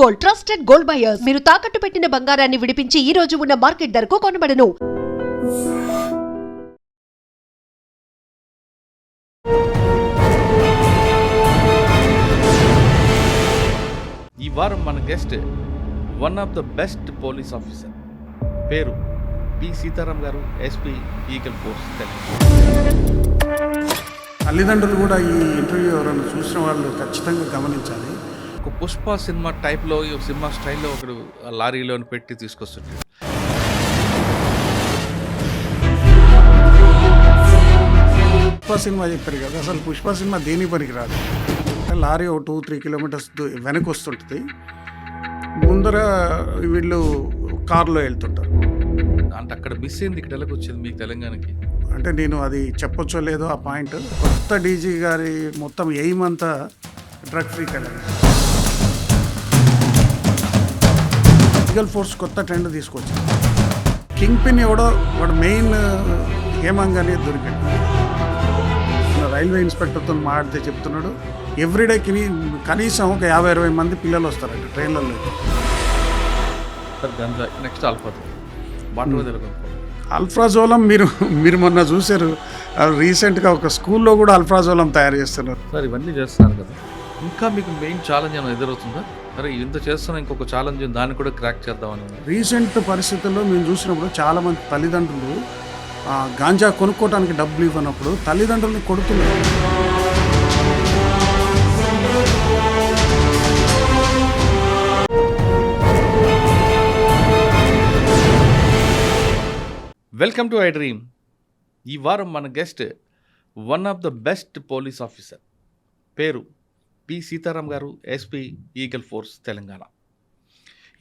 Gold, trusted gold buyers. మీరు తాకట్టు పెట్టిన బంగారాన్ని విడిపించి ఈ రోజు ఉన్న మార్కెట్ ధరకు కొనబడను. ఈ వారం మన guest one of the best police officer, పేరు పి సీతారాం గారు, ఎస్పీ ఈగల్ ఫోర్స్ తెలంగాణ. తల్లిదండ్రులు కూడా ఈ ఇంటర్వ్యూ ఎవరైనా చూసిన వాళ్ళు ఖచ్చితంగా గమనించాలి. ఒక పుష్ప సినిమా టైప్లో, ఈ సినిమా స్టైల్లో ఒకడు లారీలోని పెట్టి తీసుకొస్తుంటాడు. పుష్ప సినిమా చెప్పారు కదా, అసలు పుష్ప సినిమా దేని పనికి రాదు. లారీ ఒక 2-3 కిలోమీటర్స్ వెనక్కి వస్తుంటుంది, ముందర వీళ్ళు కారులో వెళ్తుంటారు. అంటే అక్కడ మిస్ అయింది, ఇక్కడ ఎలాగ వచ్చింది మీకు తెలంగాణకి? అంటే నేను అది చెప్పొచ్చో లేదో ఆ పాయింట్. కొత్త డీజీ గారి మొత్తం ఎయిమ్ అంతా drug free Telangana. Eagle force కొత్త ట్రెండ్ తీసుకొచ్చింది. కింగ్ పిన్ ఎవడో వాడు మెయిన్ హేమంగానే దొరికాడు. రైల్వే ఇన్స్పెక్టర్తో మాట్లాడితే చెప్తున్నాడు, ఎవ్రీడే కనీసం ఒక 50-60 మంది పిల్లలు వస్తారంట ట్రైన్లలో. సార్ గంజా, నెక్స్ట్ అల్ఫ్రాజోలం మీరు మొన్న చూశారు, రీసెంట్గా ఒక స్కూల్లో కూడా అల్ఫ్రాజోలం తయారు చేస్తున్నారు. సార్ ఇవన్నీ చేస్తున్నారు కదా, ఇంకా మీకు మెయిన్ ఛాలెంజ్ ఏమైనా ఎదురవుతుందా? సరే ఇంత చేస్తున్నా, ఇంకొక ఛాలెంజ్ దాన్ని కూడా క్రాక్ చేద్దామని. రీసెంట్ పరిస్థితుల్లో మేము చూసినప్పుడు చాలామంది తల్లిదండ్రులు గాంజా కొనుక్కోవడానికి డబ్బులు ఇవ్వనప్పుడు తల్లిదండ్రులని కొడుతున్నారు. Welcome to I dream. ఈ వారం మన guest one of the best police officer, పేరు పి సీతారాం గారు, SP eagle force Telangana.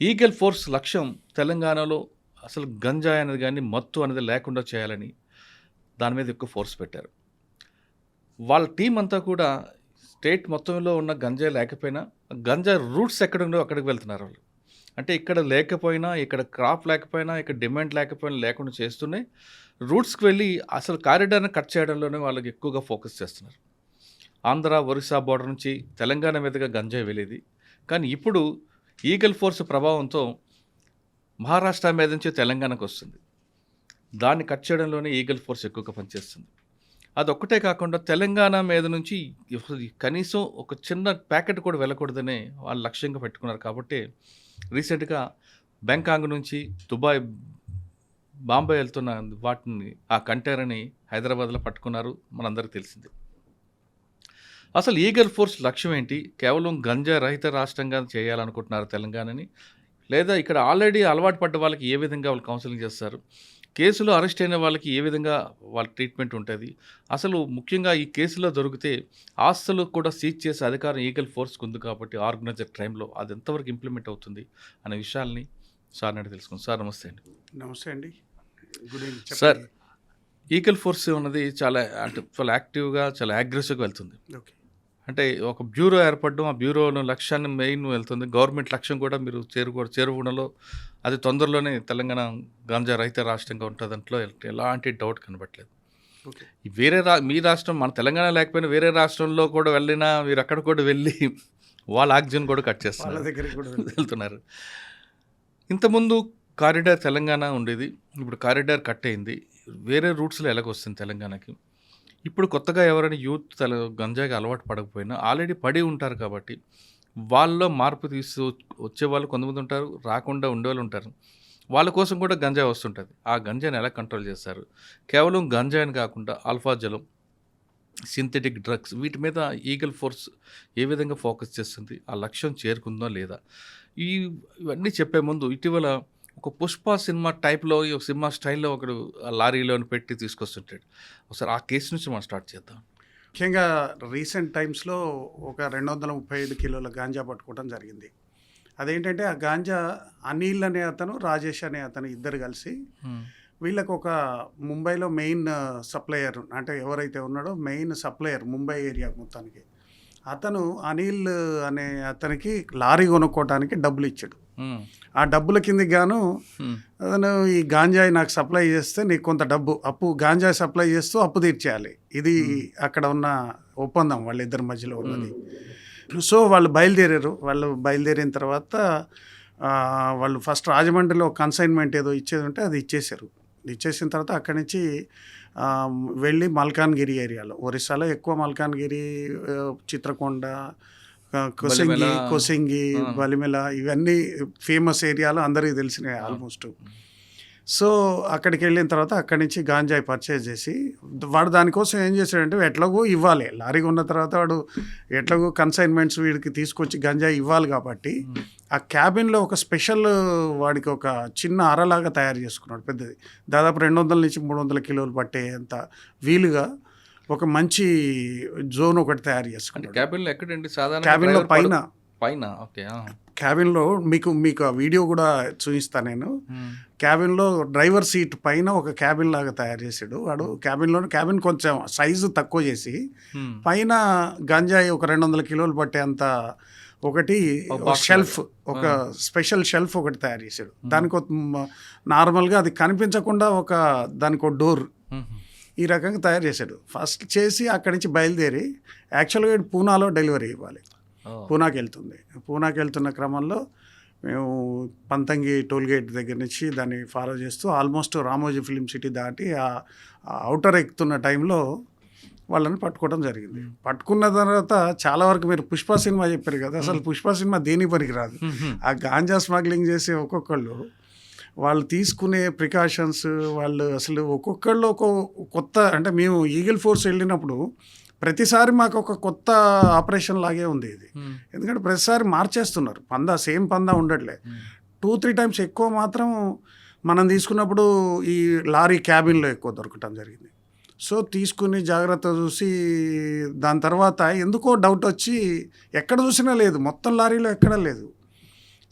Eagle force లక్ష్యం తెలంగాణలో అసలు గంజాయి అనేది కానీ మత్తు అనేది లేకుండా చేయాలని దాని మీద ఎక్కువ ఫోర్స్ పెట్టారు. వాళ్ళ టీం అంతా కూడా స్టేట్ మొత్తంలో ఉన్న గంజాయి లేకపోయినా గంజాయి రూట్స్ ఎక్కడుండో అక్కడికి వెళ్తున్నారు వాళ్ళు. అంటే ఇక్కడ లేకపోయినా, ఇక్కడ క్రాప్ లేకపోయినా, ఇక్కడ డిమాండ్ లేకపోయినా లేకుండా చేస్తూనే రూట్స్కి వెళ్ళి అసలు కారిడార్ని కట్ చేయడంలోనే వాళ్ళకి ఎక్కువగా ఫోకస్ చేస్తున్నారు. ఆంధ్ర, ఒరిస్సా బోర్డర్ నుంచి తెలంగాణ మీదుగా గంజాయి వెళ్ళేది, కానీ ఇప్పుడు ఈగల్ ఫోర్స్ ప్రభావంతో మహారాష్ట్ర మీద నుంచి తెలంగాణకు వస్తుంది. దాన్ని కట్ చేయడంలోనే ఈగల్ ఫోర్స్ ఎక్కువగా పనిచేస్తుంది. అదొక్కటే కాకుండా తెలంగాణ మీద నుంచి కనీసం ఒక చిన్న ప్యాకెట్ కూడా వెళ్ళకూడదనే వాళ్ళు లక్ష్యంగా పెట్టుకున్నారు. కాబట్టి రీసెంట్గా బ్యాంకాంగ్ నుంచి దుబాయ్, బాంబే వెళ్తున్న వాటిని, ఆ కంటైనర్ని హైదరాబాద్లో పట్టుకున్నారు, మనందరికీ తెలిసింది. అసలు ఈగల్ ఫోర్స్ లక్ష్యం ఏంటి? కేవలం గంజా రహిత రాష్ట్రంగా చేయాలనుకుంటున్నారు తెలంగాణని, లేదా ఇక్కడ ఆల్రెడీ అలవాటు పడ్డ వాళ్ళకి ఏ విధంగా వాళ్ళు కౌన్సిలింగ్ చేస్తారు, కేసులో అరెస్ట్ అయిన వాళ్ళకి ఏ విధంగా వాళ్ళ ట్రీట్మెంట్ ఉంటుంది, అసలు ముఖ్యంగా ఈ కేసులో దొరికితే ఆస్తులు కూడా సీజ్ చేసే అధికారం ఈగల్ ఫోర్స్కి ఉంది కాబట్టి ఆర్గనైజర్ క్రైమ్లో అది ఎంతవరకు ఇంప్లిమెంట్ అవుతుంది అనే విషయాల్ని సార్ నాటి తెలుసుకుందాం. సార్ నమస్తే అండి. నమస్తే అండి, good evening sir. Eagle force ఉన్నది చాలా యాక్టివ్గా, చాలా అగ్రెసివ్గా వెళ్తుంది. ఓకే, అంటే ఒక బ్యూరో ఏర్పడడం, ఆ బ్యూరోను లక్ష్యాన్ని మెయిన్ వెళ్తుంది. గవర్నమెంట్ లక్ష్యం కూడా మీరు చేరుకోవడంలో అది తొందరలోనే తెలంగాణ గాంజా రహిత రాష్ట్రంగా ఉంటుంది. దాంట్లో ఎలాంటి డౌట్ కనబట్టలేదు. ఓకే, మీ రాష్ట్రం, మన తెలంగాణ లేకపోయినా వేరే రాష్ట్రంలో కూడా వెళ్ళినా మీరు అక్కడ కూడా వెళ్ళి వాళ్ళ ఆక్సిజన్ కూడా కట్ చేస్తున్నారు, వాళ్ళ దగ్గరికి కూడా వెళ్తున్నారు. ఇంతకుముందు కారిడార్ తెలంగాణ ఉండేది, ఇప్పుడు కారిడార్ కట్ అయింది. వేరే రూట్స్లో ఎలాగొస్తుంది తెలంగాణకి? ఇప్పుడు కొత్తగా ఎవరైనా యూత్ గంజాయికి అలవాటు పడకపోయినా ఆల్రెడీ పడి ఉంటారు కాబట్టి వాళ్ళలో మార్పు వచ్చేవాళ్ళు కొంతమంది ఉంటారు, రాకుండా ఉండేవాళ్ళు ఉంటారు. వాళ్ళ కోసం కూడా గంజాయి వస్తుంటుంది. ఆ గంజాయిని ఎలా కంట్రోల్ చేస్తారు? కేవలం గంజాయిని కాకుండా ఆల్ఫాజలం, సింథటిక్ డ్రగ్స్, వీటి మీద ఈగల్ ఫోర్స్ ఏ విధంగా ఫోకస్ చేస్తుంది? ఆ లక్ష్యం చేరుకుందో లేదా? ఇవన్నీ చెప్పే ముందు ఇటీవల ఒక పుష్ప సినిమా టైప్లో, ఈ సినిమా స్టైల్లో ఒకడు లారీలోని పెట్టి తీసుకొస్తుంటాడు. ఒకసారి ఆ కేసు నుంచి మనం స్టార్ట్ చేద్దాం. ముఖ్యంగా రీసెంట్ టైమ్స్లో ఒక 235 కిలోల గాంజా పట్టుకోవడం జరిగింది. అదేంటంటే ఆ గాంజా అనిల్ అనే అతను, రాజేష్ అనే అతను ఇద్దరు కలిసి వీళ్ళకు ఒక ముంబైలో మెయిన్ సప్లయర్, అంటే ఎవరైతే ఉన్నాడో మెయిన్ సప్లయర్ ముంబై ఏరియా మొత్తానికి, అతను అనిల్ అనే అతనికి లారీ కొనుక్కోవడానికి డబ్బులు ఇచ్చాడు. ఆ డబ్బుల కిందకి గాను అతను ఈ గాంజాయి నాకు సప్లై చేస్తే నీకు కొంత డబ్బు అప్పు, గాంజాయి సప్లై చేస్తూ అప్పు తీర్చేయాలి. ఇది అక్కడ ఉన్న ఒప్పందం వాళ్ళిద్దరి మధ్యలో ఉన్నది. సో వాళ్ళు బయలుదేరిన తర్వాత వాళ్ళు ఫస్ట్ రాజమండ్రిలో కన్సైన్మెంట్ ఏదో ఇచ్చేది ఉంటే అది ఇచ్చేసారు. ఇచ్చేసిన తర్వాత అక్కడి నుంచి వెళ్ళి మల్కాన్గిరి ఏరియాలో, ఒరిస్సాలో ఎక్కువ మల్కాన్గిరి, చిత్రకొండ, కొసింగి, బలిమెల ఇవన్నీ ఫేమస్ ఏరియాలో అందరికీ తెలిసినాయి ఆల్మోస్ట్. సో అక్కడికి వెళ్ళిన తర్వాత అక్కడి నుంచి గాంజాయి పర్చేజ్ చేసి వాడు దానికోసం ఏం చేశాడంటే ఎట్లాగో ఇవ్వాలి, లారీ ఉన్న తర్వాత వాడు ఎట్లాగో కన్సైన్మెంట్స్ వీడికి తీసుకొచ్చి గంజాయి ఇవ్వాలి కాబట్టి ఆ క్యాబిన్లో ఒక స్పెషల్ వాడికి ఒక చిన్న అరలాగా తయారు చేసుకున్నాడు పెద్దది, దాదాపు 200 నుంచి 300 కిలోలు పట్టేంత వీలుగా ఒక మంచి జోన్ ఒకటి తయారు చేసుకున్నాడు. క్యాబిన్లో ఎక్కడండి? సాధారణ క్యాబిన్లో పైన ఓకే. క్యాబిన్లో మీకు ఆ వీడియో కూడా చూపిస్తాను నేను. క్యాబిన్లో డ్రైవర్ సీట్ పైన ఒక క్యాబిన్ లాగా తయారు చేసాడు వాడు. క్యాబిన్ కొంచెం సైజు తక్కువ చేసి పైన గంజాయి ఒక 200 కిలోలు పట్టేంత ఒకటి షెల్ఫ్, ఒక స్పెషల్ షెల్ఫ్ ఒకటి తయారు చేశాడు. దానికి నార్మల్గా అది కనిపించకుండా దానికి ఒక డోర్ ఈ రకంగా తయారు చేశాడు. ఫస్ట్ చేసి అక్కడి నుంచి బయలుదేరి యాక్చువల్గా పూనాలో డెలివరీ ఇవ్వాలి. పూనాకి వెళ్తున్న క్రమంలో మేము పంతంగి టోల్గేట్ దగ్గర నుంచి దాన్ని ఫాలో చేస్తూ ఆల్మోస్ట్ రామోజీ ఫిలిం సిటీ దాటి ఆ అవుటర్ ఎక్కుతున్న టైంలో వాళ్ళని పట్టుకోవడం జరిగింది. పట్టుకున్న తర్వాత చాలా వరకు మీరు పుష్ప సినిమా చెప్పారు కదా, అసలు పుష్ప సినిమా దేనికి పనికిరాదు. ఆ గాంజా స్మగ్లింగ్ చేసే ఒక్కొక్కళ్ళు వాళ్ళు తీసుకునే ప్రికాషన్స్, వాళ్ళు అసలు ఒక్కొక్కళ్ళు కొత్త, అంటే మేము ఈగిల్ ఫోర్స్ వెళ్ళినప్పుడు ప్రతిసారి మాకు ఒక కొత్త ఆపరేషన్ లాగే ఉంది ఇది. ఎందుకంటే ప్రతిసారి మార్చేస్తున్నారు, సేమ్ పందా ఉండట్లే. 2-3 టైమ్స్ ఎక్కువ మాత్రం మనం తీసుకున్నప్పుడు ఈ లారీ క్యాబిన్లో ఎక్కువ దొరకటం జరిగింది. సో తీసుకుని జాగ్రత్త చూసి దాని తర్వాత ఎందుకో డౌట్ వచ్చి ఎక్కడ చూసినా లేదు, మొత్తం లారీలో ఎక్కడ లేదు.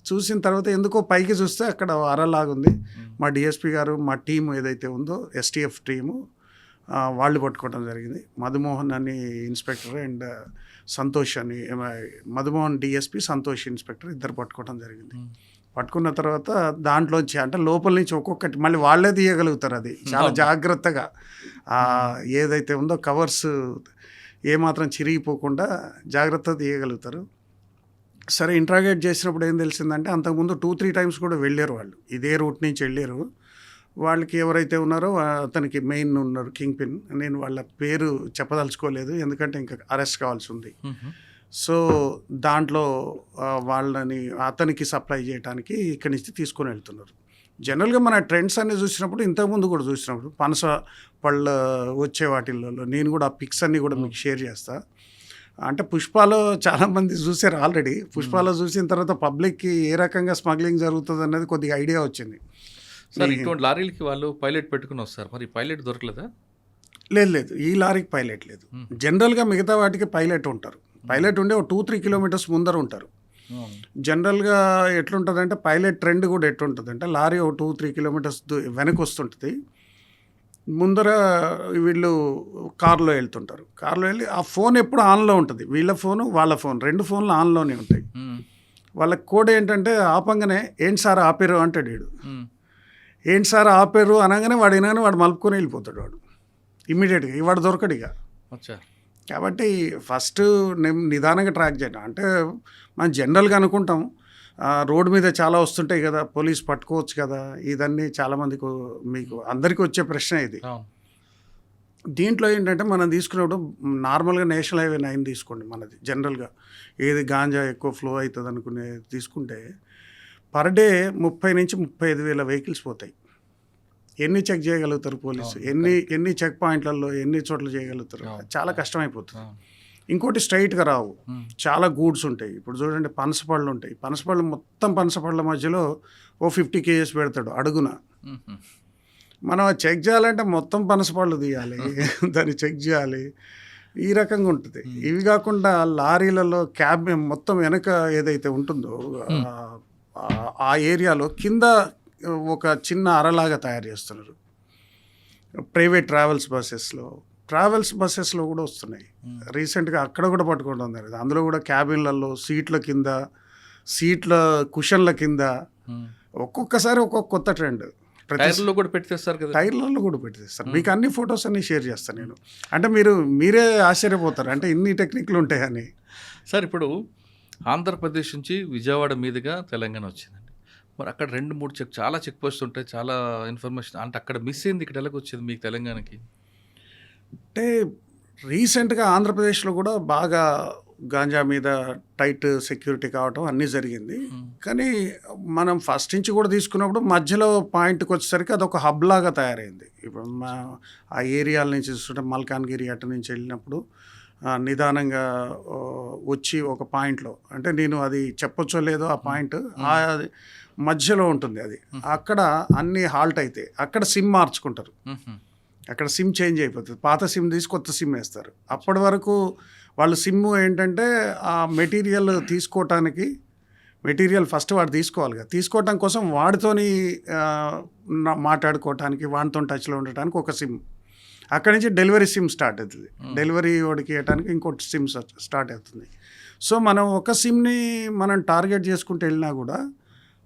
చూసిన తర్వాత ఎందుకో పైకి చూస్తే అక్కడ అరలాగుంది. మా డిఎస్పీ గారు, మా టీము ఏదైతే ఉందో ఎస్టీఎఫ్ టీము, వాళ్ళు పట్టుకోవడం జరిగింది. మధుమోహన్ అని ఇన్స్పెక్టర్ అండ్ సంతోష్ అని, మధుమోహన్ డిఎస్పీ, సంతోష్ ఇన్స్పెక్టర్, ఇద్దరు పట్టుకోవడం జరిగింది. పట్టుకున్న తర్వాత దాంట్లోంచి అంటే లోపల నుంచి ఒక్కొక్కటి మళ్ళీ వాళ్ళే తీయగలుగుతారు. అది చాలా జాగ్రత్తగా ఏదైతే ఉందో కవర్స్ ఏమాత్రం చిరిగిపోకుండా జాగ్రత్తగా తీయగలుగుతారు. సరే ఇంట్రాగేట్ చేసినప్పుడు ఏం తెలిసిందంటే అంతకుముందు 2-3 టైమ్స్ కూడా వెళ్ళారు వాళ్ళు, ఇదే రూట్ నుంచి వెళ్ళారు. వాళ్ళకి ఎవరైతే ఉన్నారో అతనికి మెయిన్ ఉన్నారు కింగ్ పిన్, నేను వాళ్ళ పేరు చెప్పదలుచుకోలేదు ఎందుకంటే ఇంకా అరెస్ట్ కావాల్సి ఉంది. సో దాంట్లో అతనికి సప్లై చేయడానికి ఇక్కడి నుంచి తీసుకొని వెళ్తున్నారు. జనరల్గా మన ట్రెండ్స్ అన్ని చూసినప్పుడు, ఇంతకుముందు కూడా చూసినప్పుడు పనస పళ్ళ వచ్చే వాటిల్లో నేను కూడా ఆ పిక్స్ అన్నీ కూడా మీకు షేర్ చేస్తా. అంటే పుష్పాలో చాలామంది చూసారు ఆల్రెడీ. పుష్పాలో చూసిన తర్వాత పబ్లిక్కి ఏ రకంగా స్మగ్లింగ్ జరుగుతుంది అన్నది కొద్దిగా ఐడియా వచ్చింది. సార్ ఇటువంటి లారీలకి వాళ్ళు పైలట్ పెట్టుకుని వస్తారు, మరి పైలట్ దొరకలేదా? లేదు, ఈ లారీకి పైలట్ లేదు. జనరల్గా మిగతా వాటికి పైలట్ ఉంటారు. పైలట్ ఉండే ఒక 2-3 కిలోమీటర్స్ ముందర ఉంటారు. జనరల్గా ఎట్లుంటుందంటే పైలట్ ట్రెండ్ కూడా ఎట్లుంటుందంటే లారీ ఒక 2-3 కిలోమీటర్స్ వెనక్కి వస్తుంటుంది, ముందర వీళ్ళు కారులో వెళ్తుంటారు. కారులో వెళ్ళి ఆ ఫోన్ ఎప్పుడు ఆన్లో ఉంటుంది, వీళ్ళ ఫోను వాళ్ళ ఫోన్ 2 ఫోన్లు ఆన్లోనే ఉంటాయి. వాళ్ళ కోడ్ ఏంటంటే ఆపంగానే ఏంటి సార్ ఆపేరు అంటాడు వీడు. ఏంటి సార్ ఆపేరు అనగానే వాడు మలుపుకొని వెళ్ళిపోతాడు వాడు ఇమ్మీడియట్గా. వాడు దొరకడు ఇక. కాబట్టి ఫస్ట్ నిదానంగా ట్రాక్ చేయడం. అంటే మనం జనరల్గా అనుకుంటాం రోడ్డు మీద చాలా వస్తుంటాయి కదా, పోలీస్ పట్టుకోవచ్చు కదా, ఇదన్నీ చాలామందికి మీకు అందరికీ వచ్చే ప్రశ్న ఇది. దీంట్లో ఏంటంటే మనం తీసుకున్నప్పుడు నార్మల్గా నేషనల్ హైవే 9 తీసుకోండి, మనది జనరల్గా ఏది గాంజా ఎక్కువ ఫ్లో అవుతుంది అనుకునే తీసుకుంటే పర్ డే 30 నుంచి 35 వేల వెహికల్స్ పోతాయి. ఎన్ని చెక్ చేయగలుగుతారు పోలీసు? ఎన్ని చెక్ పాయింట్లలో ఎన్ని చోట్ల చేయగలుగుతారు? చాలా కష్టమైపోతుంది. ఇంకోటి స్ట్రైట్గా రావు, చాలా గూడ్స్ ఉంటాయి. ఇప్పుడు చూడండి పనసపళ్ళు ఉంటాయి, పనసపళ్ళు మొత్తం పనసపళ్ళ మధ్యలో 50 kgs పెడతాడు అడుగున. మనం చెక్ చేయాలంటే మొత్తం పనసపళ్ళు తీయాలి, దాన్ని చెక్ చేయాలి, ఈ రకంగా ఉంటుంది. ఇవి కాకుండా లారీలలో క్యాబ్ మొత్తం వెనక ఏదైతే ఉంటుందో ఆ ఏరియాలో కింద ఒక చిన్న అరలాగా తయారు చేస్తున్నారు. ప్రైవేట్ ట్రావెల్స్ బస్సెస్లో కూడా వస్తున్నాయి. రీసెంట్గా అక్కడ కూడా పట్టుకోవడం జరిగింది. అందులో కూడా క్యాబిన్లలో సీట్ల కుషన్ల కింద ఒక్కొక్కసారి ఒక్కొక్క కొత్త ట్రెండ్. టైర్లో కూడా పెట్టేస్తారు కదా. టైర్లలో కూడా పెట్టేస్తారు. మీకు అన్ని ఫొటోస్ అన్ని షేర్ చేస్తాను నేను. అంటే మీరే ఆశ్చర్యపోతారు, అంటే ఇన్ని టెక్నిక్లు ఉంటాయని. సార్ ఇప్పుడు ఆంధ్రప్రదేశ్ నుంచి విజయవాడ మీదుగా తెలంగాణ వచ్చిందండి. మరి అక్కడ 2-3 చాలా చెక్ పోస్ట్ ఉంటాయి, చాలా ఇన్ఫర్మేషన్. అంటే అక్కడ మిస్ అయింది, ఇక్కడ ఎలాగ వచ్చింది మీకు తెలంగాణకి? అంటే రీసెంట్గా ఆంధ్రప్రదేశ్లో కూడా బాగా గాంజా మీద టైట్ సెక్యూరిటీ కావటం అన్నీ జరిగింది. కానీ మనం ఫస్ట్ నుంచి కూడా తీసుకున్నప్పుడు మధ్యలో పాయింట్కి వచ్చేసరికి అదొక హబ్ లాగా తయారైంది. ఇప్పుడు ఆ ఏరియాల నుంచి చూస్తుంటే మల్కాన్గిరి అటు నుంచి వెళ్ళినప్పుడు నిదానంగా వచ్చి ఒక పాయింట్లో, అంటే నేను అది చెప్పొచ్చో లేదో ఆ పాయింట్ మధ్యలో ఉంటుంది. అది అక్కడ అన్ని హాల్ట్ అయితే అక్కడ సిమ్ మార్చుకుంటారు. అక్కడ సిమ్ చేంజ్ అయిపోతుంది. పాత సిమ్ తీసి కొత్త సిమ్ వేస్తారు. అప్పటి వరకు వాళ్ళు సిమ్ ఏంటంటే ఆ మెటీరియల్ తీసుకోవటానికి, మెటీరియల్ ఫస్ట్ వాడు తీసుకోవాలి కదా, తీసుకోవటం కోసం వాడితోని మాట్లాడుకోవటానికి, వాడితో టచ్లో ఉండటానికి ఒక సిమ్. అక్కడి నుంచి డెలివరీ సిమ్ స్టార్ట్ అవుతుంది. డెలివరీ వాడికి ఇవ్వడానికి ఇంకోటి సిమ్ స్టార్ట్ అవుతుంది. సో మనం ఒక సిమ్ని మనం టార్గెట్ చేసుకుంటూ వెళ్ళినా కూడా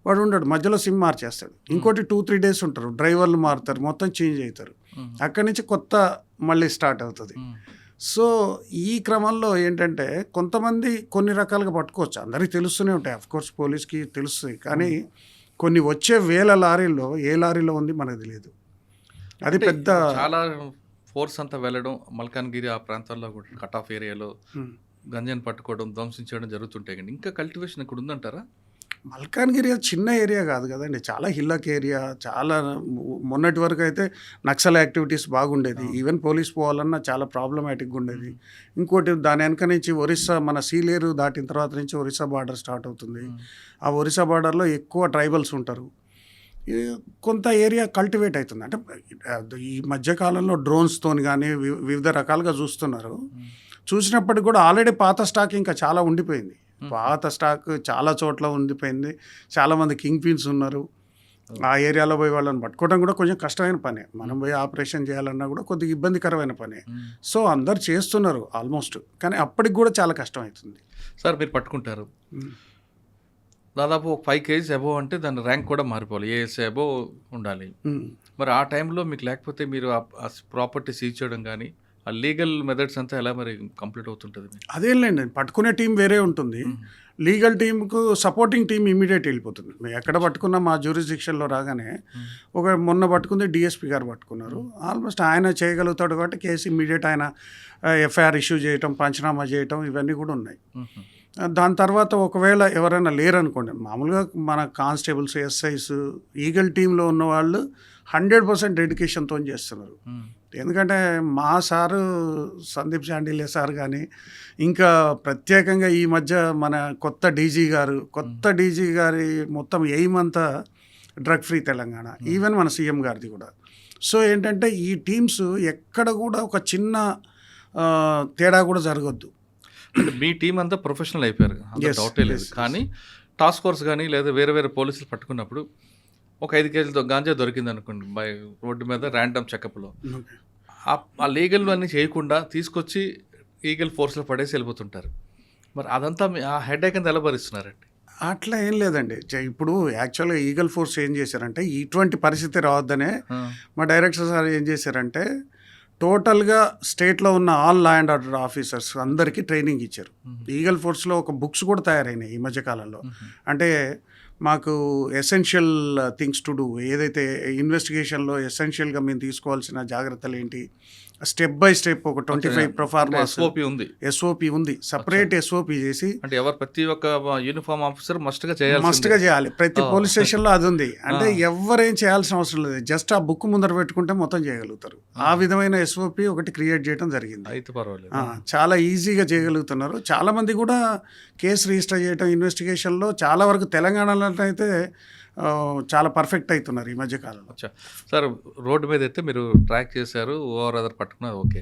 వాడు ఉండడు, మధ్యలో సిమ్ మార్చేస్తాడు. ఇంకోటి 2-3 days ఉంటారు, డ్రైవర్లు మారుతారు, మొత్తం చేంజ్ అవుతారు. అక్కడి నుంచి కొత్త మళ్ళీ స్టార్ట్ అవుతుంది. సో ఈ క్రమంలో ఏంటంటే కొంతమంది కొన్ని రకాలుగా పట్టుకోవచ్చు, అందరికీ తెలుస్తూనే ఉంటాయి, అఫ్కోర్స్ పోలీస్కి తెలుస్తుంది. కానీ కొన్ని వచ్చే వేల లారీల్లో ఏ లారీలో ఉంది మనకు తెలియదు. అది పెద్ద చాలా ఫోర్స్ అంతా వెళ్ళడం, మల్కాన్గిరి ఆ ప్రాంతాల్లో కూడా కట్ ఆఫ్ ఏరియాలో గంజాన్ని పట్టుకోవడం, ధ్వంసించడం జరుగుతుంటాయి. కానీ ఇంకా కల్టివేషన్ ఇక్కడ ఉందంటారా? మల్కాన్గిరి చిన్న ఏరియా కాదు కదండి, చాలా హిల్లక్ ఏరియా. చాలా మొన్నటి వరకు అయితే నక్సల్ యాక్టివిటీస్ బాగుండేది. ఈవెన్ పోలీస్ పోవాలన్నా చాలా ప్రాబ్లమాటిక్గా ఉండేది. ఇంకోటి దాని వెనక నుంచి ఒరిస్సా, మన సీలేరు దాటిన తర్వాత నుంచి ఒరిస్సా బార్డర్ స్టార్ట్ అవుతుంది. ఆ ఒరిస్సా బార్డర్లో ఎక్కువ ట్రైబల్స్ ఉంటారు. కొంత ఏరియా కల్టివేట్ అవుతుంది. అంటే ఈ మధ్యకాలంలో డ్రోన్స్తోని కానీ వివిధ రకాలుగా చూస్తున్నారు. చూసినప్పటికి కూడా ఆల్రెడీ పాత స్టాక్ ఇంకా చాలా ఉండిపోయింది. పాత స్టాక్ చాలా చోట్ల ఉండిపోయింది. చాలామంది కింగ్ పిన్స్ ఉన్నారు. ఆ ఏరియాలో పోయి వాళ్ళని పట్టుకోవడం కూడా కొంచెం కష్టమైన పనే. మనం పోయి ఆపరేషన్ చేయాలన్నా కూడా కొద్దిగా ఇబ్బందికరమైన పనే. సో అందరు చేస్తున్నారు ఆల్మోస్ట్, కానీ అప్పటికి కూడా చాలా కష్టం అవుతుంది. సార్ మీరు పట్టుకుంటారు, దాదాపు 5 kgs అబోవ్ అంటే దాని ర్యాంక్ కూడా మారిపోవాలి, ఏఎస్ఐ అబోవ్ ఉండాలి. మరి ఆ టైంలో మీకు లేకపోతే మీరు ఆ ప్రాపర్టీ సీజ్ చేయడం కానీ ఆ లీగల్ మెథడ్స్ అంతా ఎలా మరి కంప్లీట్ అవుతుంటుంది? అదేంలేండి, పట్టుకునే టీం వేరే ఉంటుంది. లీగల్ టీంకు సపోర్టింగ్ టీం ఇమీడియట్ వెళ్ళిపోతుంది. మేము ఎక్కడ పట్టుకున్నా మా జ్యూరిస్డిక్షన్లో రాగానే మొన్న పట్టుకుంది డిఎస్పీ గారు పట్టుకున్నారు. ఆల్మోస్ట్ ఆయన చేయగలుగుతాడు కాబట్టి కేసు ఇమీడియట్ ఆయన ఎఫ్ఐఆర్ ఇష్యూ చేయటం, పంచనామా చేయటం ఇవన్నీ కూడా ఉన్నాయి. దాని తర్వాత ఒకవేళ ఎవరైనా లేరనుకోండి, మామూలుగా మన కానిస్టేబుల్స్, ఎస్ఐస్, ఈగల్ టీంలో ఉన్న వాళ్ళు 100% డెడికేషన్తో చేస్తున్నారు. ఎందుకంటే మా సారు సందీప్ శాండిల్య సార్ కానీ, ఇంకా ప్రత్యేకంగా ఈ మధ్య మన కొత్త డీజీ గారి మొత్తం ఎయిమ్ అంతా డ్రగ్ ఫ్రీ తెలంగాణ, ఈవెన్ మన సీఎం గారిది కూడా. సో ఏంటంటే ఈ టీమ్స్ ఎక్కడ కూడా ఒక చిన్న తేడా కూడా జరగద్దు. అంటే మీ టీం అంతా ప్రొఫెషనల్ అయిపోయారు, డౌటే లేదు. కానీ టాస్క్ ఫోర్స్ కానీ లేదా వేరే పోలీసులు పట్టుకున్నప్పుడు ఒక 5 kg గాంజా దొరికింది అనుకోండి బై రోడ్డు మీద ర్యాండమ్ చెకప్లో, ఆ లీగల్ అన్నీ చేయకుండా తీసుకొచ్చి ఈగల్ ఫోర్స్లో పడేసి వెళ్ళిపోతుంటారు. మరి అదంతా ఆ హెడ్ ఏక్ అంతా ఎలా భరిస్తున్నారండి? అట్లా ఏం లేదండి. ఇప్పుడు యాక్చువల్గా ఈగల్ ఫోర్స్ ఏం చేశారంటే, ఇటువంటి పరిస్థితి రావద్దనే మా డైరెక్టర్ సార్ ఏం చేశారంటే, టోటల్గా స్టేట్లో ఉన్న all law and order officers అందరికీ ట్రైనింగ్ ఇచ్చారు. ఈగల్ ఫోర్స్లో ఒక బుక్స్ కూడా తయారైనాయి ఈ మధ్యకాలంలో. అంటే మాకు ఎసెన్షియల్ థింగ్స్ టు డూ, ఏదైతే ఇన్వెస్టిగేషన్లో ఎసెన్షియల్గా మేము తీసుకోవాల్సిన జాగ్రత్తలు ఏంటి, స్టెప్ బై స్టెప్ ఒక 25 ప్రొఫార్మర్స్ ఎస్ఓపి ఉంది, సపరేట్ ఎస్ఓపి చేసి, అంటే ఎవరు ప్రతి ఒక్క యూనిఫామ్ ఆఫీసర్ మస్ట్గా చేయాలి. ప్రతి పోలీస్ స్టేషన్లో అది ఉంది. అంటే ఎవరేం చేయాల్సిన అవసరం లేదు, జస్ట్ ఆ బుక్ ముందర పెట్టుకుంటే మొత్తం చేయగలుగుతారు. ఆ విధమైన ఎస్ఓపి ఒకటి క్రియేట్ చేయడం జరిగింది. అయితే పర్వాలేదు, చాలా ఈజీగా చేయగలుగుతున్నారు. చాలామంది కూడా కేసు రిజిస్టర్ చేయడం, ఇన్వెస్టిగేషన్లో చాలా వరకు తెలంగాణలో అయితే చాలా పర్ఫెక్ట్ అవుతున్నారు ఈ మధ్యకాలంలో. సార్ రోడ్డు మీద అయితే మీరు ట్రాక్ చేశారు, ఓవర్ అదర్ పట్టుకున్నారు, ఓకే.